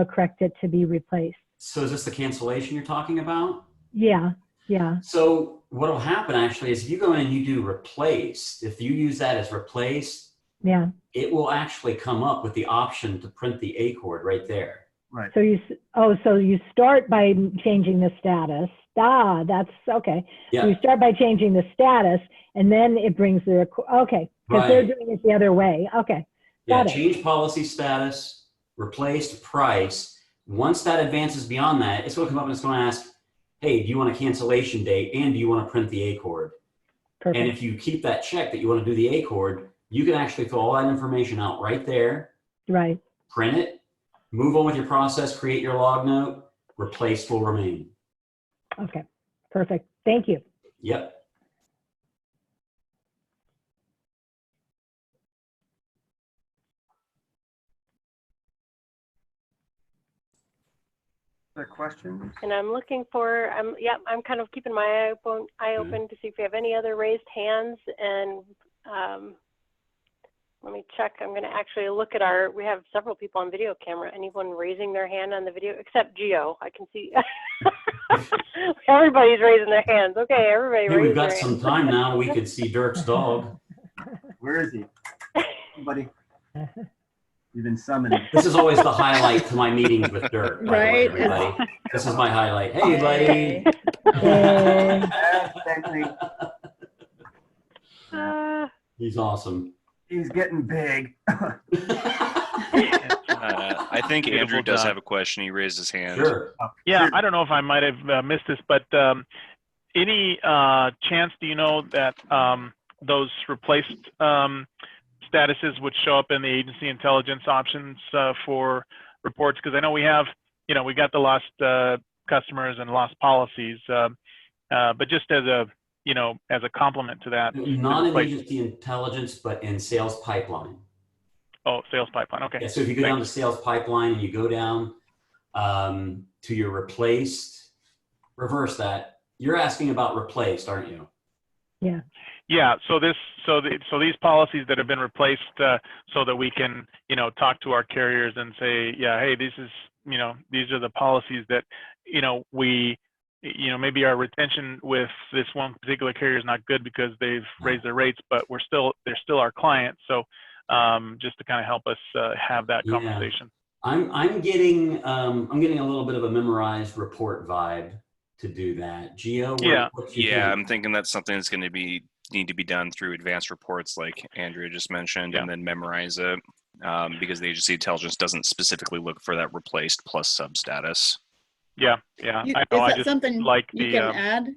correct it to be replaced? So is this the cancellation you're talking about? Yeah, yeah. So what will happen actually is if you go in and you do replaced, if you use that as replaced, yeah, it will actually come up with the option to print the accord right there. Right. So you start by changing the status. That's okay. Yeah. So you start by changing the status, and then it brings the okay, because they're doing it the other way. Okay. Yeah. Got it. Change policy status, replaced price. Once that advances beyond that, it's going to come up and it's going to ask, hey, do you want a cancellation date and do you want to print the accord? Perfect. And if you keep that check that you want to do the accord, you can actually fill all that information out right there. Right. Print it, move on with your process, create your log note, replaced will remain. Okay. Perfect. Thank you. Yep. Questions? And I'm looking for, I'm kind of keeping my eye open to see if we have any other raised hands. And let me check. I'm going to actually look at we have several people on video camera. Anyone raising their hand on the video, except Geo. I can see everybody's raising their hands. Okay, everybody Hey, raise we've got their some hands. time now. We could see Dirk's dog. Where is he? Buddy. You've been summoned. This is always the highlight to my meetings with Dirk, by Right? the way, everybody. This is my highlight. Hey, buddy. Hey. He's awesome. He's getting big. I think Andrew does have a question. He raised his hand. Sure. Yeah, I don't know if I might have missed this, but any chance, do you know that those replaced statuses would show up in the agency intelligence options for reports? Because I know we have, we got the lost customers and lost policies, but just as a, as a complement to that. Not in agency intelligence, but in sales pipeline. Oh, sales pipeline. Okay. Yeah, so if you go down to sales pipeline and you go down to your replaced, reverse that. You're asking about replaced, aren't you? Yeah. Yeah. So these policies that have been replaced, so that we can, talk to our carriers and say, yeah, hey, this is, these are the policies that, we, maybe our retention with this one particular carrier is not good because they've raised their rates, but they're still our clients. So just to kind of help us have that conversation. I'm getting a little bit of a memorized report vibe to do that. Geo, what you think? I'm thinking that's something that's going to need to be done through advanced reports like Andrea just mentioned, and then memorize it because the agency intelligence doesn't specifically look for that replaced plus sub status. Yeah. Is I know. that I just something like you can add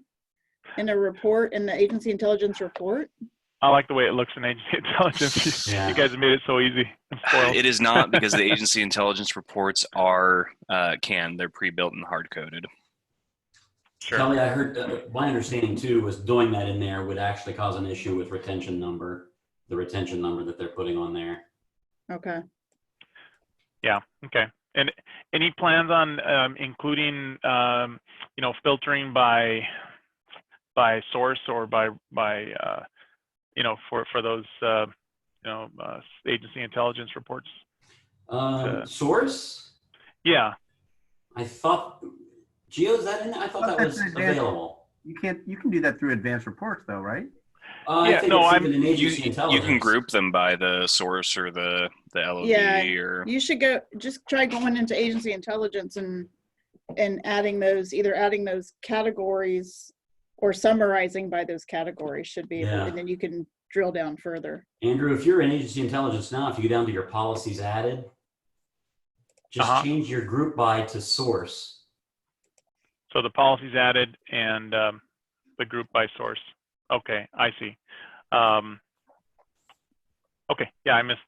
in a report, in the agency intelligence report? I like the way it looks in agency intelligence. You guys have made it so easy. It is not, because the agency intelligence reports are they're pre-built and hard-coded. Sure. Kelly, I heard, my understanding too was doing that in there would actually cause an issue with the retention number that they're putting on there. Okay. Yeah. Okay. And any plans on including, filtering by source or by for those, agency intelligence reports? Source? Yeah. I thought, Geo, is that in there? I thought that was available. You can do that through advanced reports though, right? You can group them by the source or the LOD. Or you should just try going into agency intelligence and adding those categories or summarizing by those categories should be, Yeah. and then you can drill down further. Andrew, if you're in agency intelligence now, if you go down to your policies added, just change your group by to source. So the policies added and the group by source. Okay, I see. Okay, yeah, I missed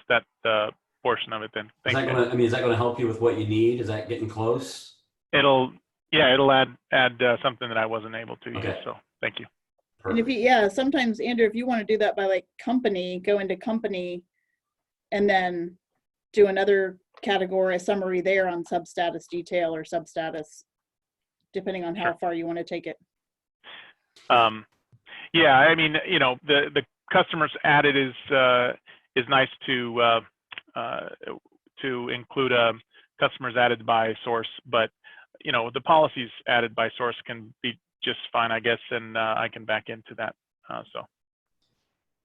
that portion of it then. Thank you. Is that going to help you with what you need? Is that getting close? It'll add something that I wasn't able to use. So thank you. Perfect. And if you, sometimes Andrew, if you want to do that by like company, go into company and then do another category, a summary there on substatus detail or substatus, depending on how far you want to take it. Yeah, I mean, the customers added is nice to include customers added by source, but the policies added by source can be just fine, I guess, and I can back into that. So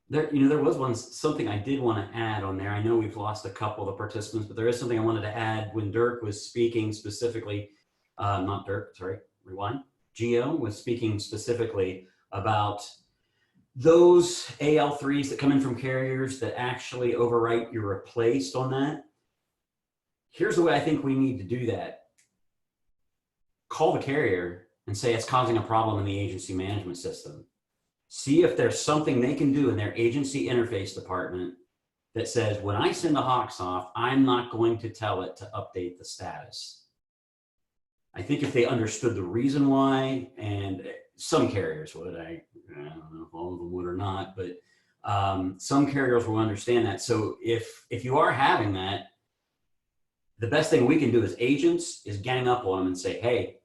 there was something I did want to add on there. I know we've lost a couple of the participants, but there is something I wanted to add when Dirk was speaking specifically. Not Dirk, sorry, rewind. Geo was speaking specifically about those AL3s that come in from carriers that actually overwrite your replaced on that. Here's the way I think we need to do that. Call the carrier and say it's causing a problem in the agency management system. See if there's something they can do in their agency interface department that says, when I send a HawkSoft, I'm not going to tell it to update the status. I think if they understood the reason why, and some carriers would, I don't know if all of them would or not, but some carriers will understand that. So if you are having that, the best thing we can do as agents is gang up on them and say, hey,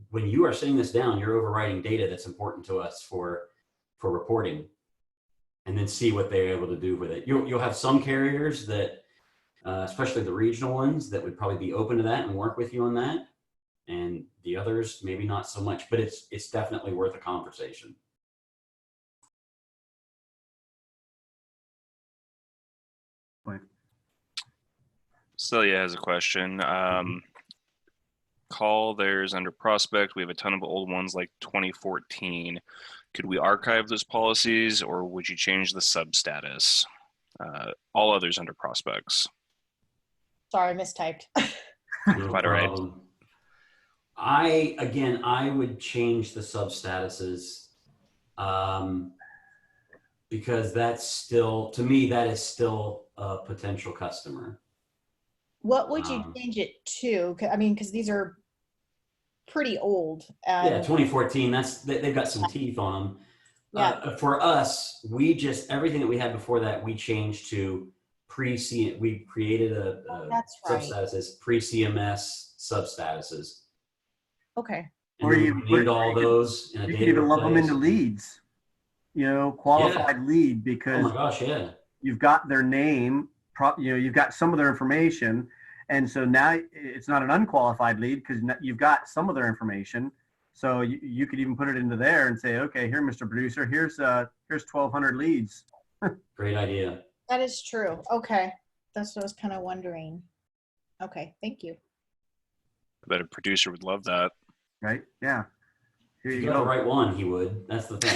when you are sending this down, you're overwriting data that's important to us for reporting, and then see what they're able to do with it. You'll have some carriers that, especially the regional ones, that would probably be open to that and work with you on that. And the others, maybe not so much, but it's definitely worth a conversation. Celia has a question. Call there's under prospect. We have a ton of old ones like 2014. Could we archive those policies, or would you change the substatus? All others under prospects. Sorry, mistyped. Quite all right. I would change the substatuses because that's still, to me, that is still a potential customer. What would you change it to? I mean, because these are pretty old. Yeah, 2014, they've got some teeth on them. Yeah. For us, everything that we had before that, we changed to we created a substatus as pre-CMS substatuses. Okay. Or you need all those in a you data can even lump them replace. into leads, qualified lead, because oh my gosh, yeah, you've got their name, you've got some of their information, and so now it's not an unqualified lead because you've got some of their information. So you could even put it into there and say, okay, here, Mr. Producer, here's 1,200 leads. Great idea. That is true. Okay, that's what I was kind of wondering. Okay, thank you. I bet a producer would love that. Right? Yeah. Here If you got go. the right one, he would. That's the thing.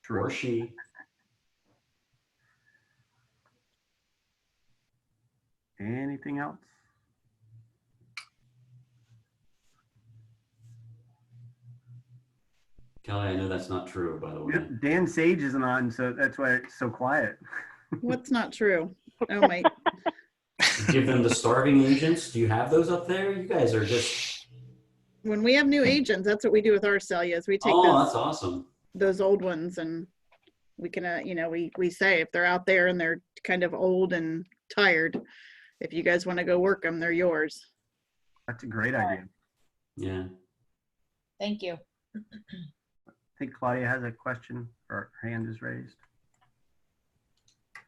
True. Or she. Anything else? Kelly, I know that's not true, by the way. Yep, Dan Sage isn't on, so that's why it's so quiet. What's not true? Oh my. Give them the starving agents. Do you have those up there? You guys are just. When we have new agents, that's what we do with our Celias. We take that's awesome. Those old ones, and we can, we say if they're out there and they're kind of old and tired, if you guys want to go work them, they're yours. That's a great idea. Yeah. Thank you. I think Claudia has a question, or her hand is raised.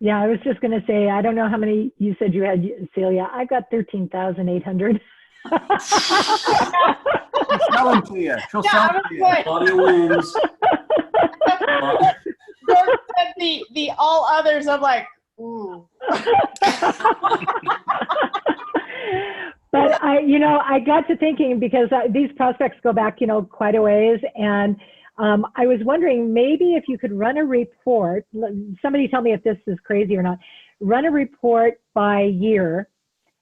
Yeah, I was just going to say, I don't know how many you said you had, Celia. I've got 13,800. She'll sell them to you. She'll sell them to you. Claudia wins. Dirk said the all others. I'm like, ooh. But I got to thinking because these prospects go back, quite a ways. And I was wondering maybe if you could run a report, somebody tell me if this is crazy or not, run a report by year.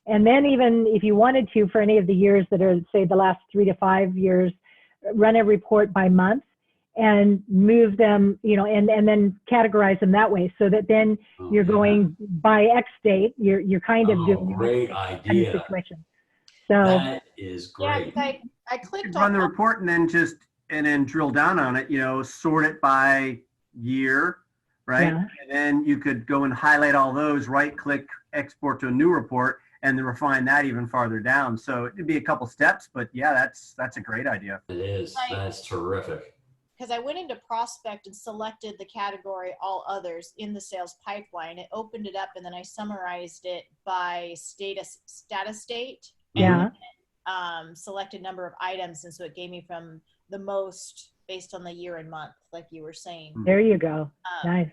And then even if you wanted to, for any of the years that are, say, the last 3 to 5 years, run a report by month and move them, and then categorize them that way, so that then you're going by X date, you're kind of doing great idea. Kind of situation. So that is great. Yeah, I clicked run the report and then drill down on it, sort it by year, right? Yeah. And then you could go and highlight all those, right click, export to a new report, and then refine that even farther down. So it'd be a couple steps, but yeah, that's a great idea. It is. That's terrific. Because I went into prospect and selected the category all others in the sales pipeline. It opened it up and then I summarized it by status date. Yeah. And selected number of items, and so it gave me from the most based on the year and month, like you were saying. There you go. Nice.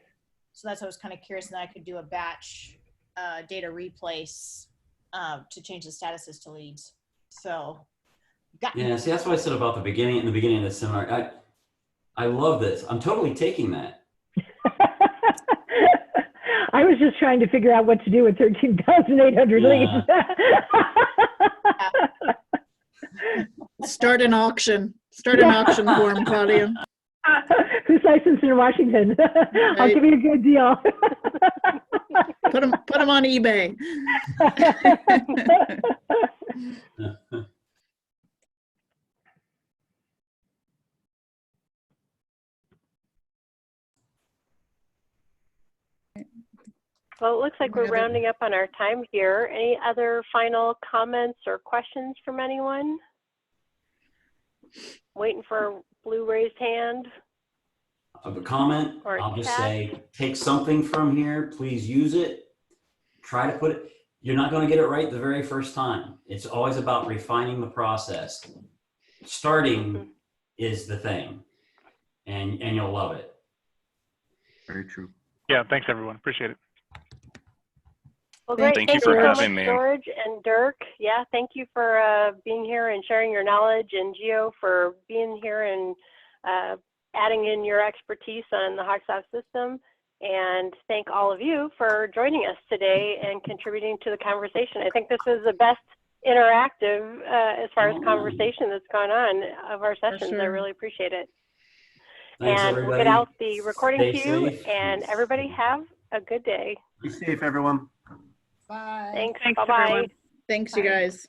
So that's what I was kind of curious, and I could do a batch data replace to change the statuses to leads. So yeah, see, that's what I said about in the beginning of the seminar. I love this. I'm totally taking that. I was just trying to figure out what to do with 13,800 leads. Start an auction. Start an auction form, Claudia. Who's licensed in Washington? I'll give you a good deal. Put them on eBay. Well, it looks like we're rounding up on our time here. Any other final comments or questions from anyone? Waiting for a blue raised hand. Of a comment, I'll just say, take something from here, please use it. Try to put it, you're not going to get it right the very first time. It's always about refining the process. Starting is the thing, and you'll love it. Very true. Yeah, thanks everyone. Appreciate it. Well, great. Thank you for having me. George and Dirk. Yeah, thank you for being here and sharing your knowledge, and Geo for being here and adding in your expertise on the HawkSoft system. And thank all of you for joining us today and contributing to the conversation. I think this is the best interactive as far as conversation that's gone on of our sessions. I really appreciate it. Thanks, and everybody. we'll get out the recording Stay to you, safe. and everybody have a good day. Be safe, everyone. Bye. Thanks. Thanks, Bye-bye. everyone. Thanks, you guys.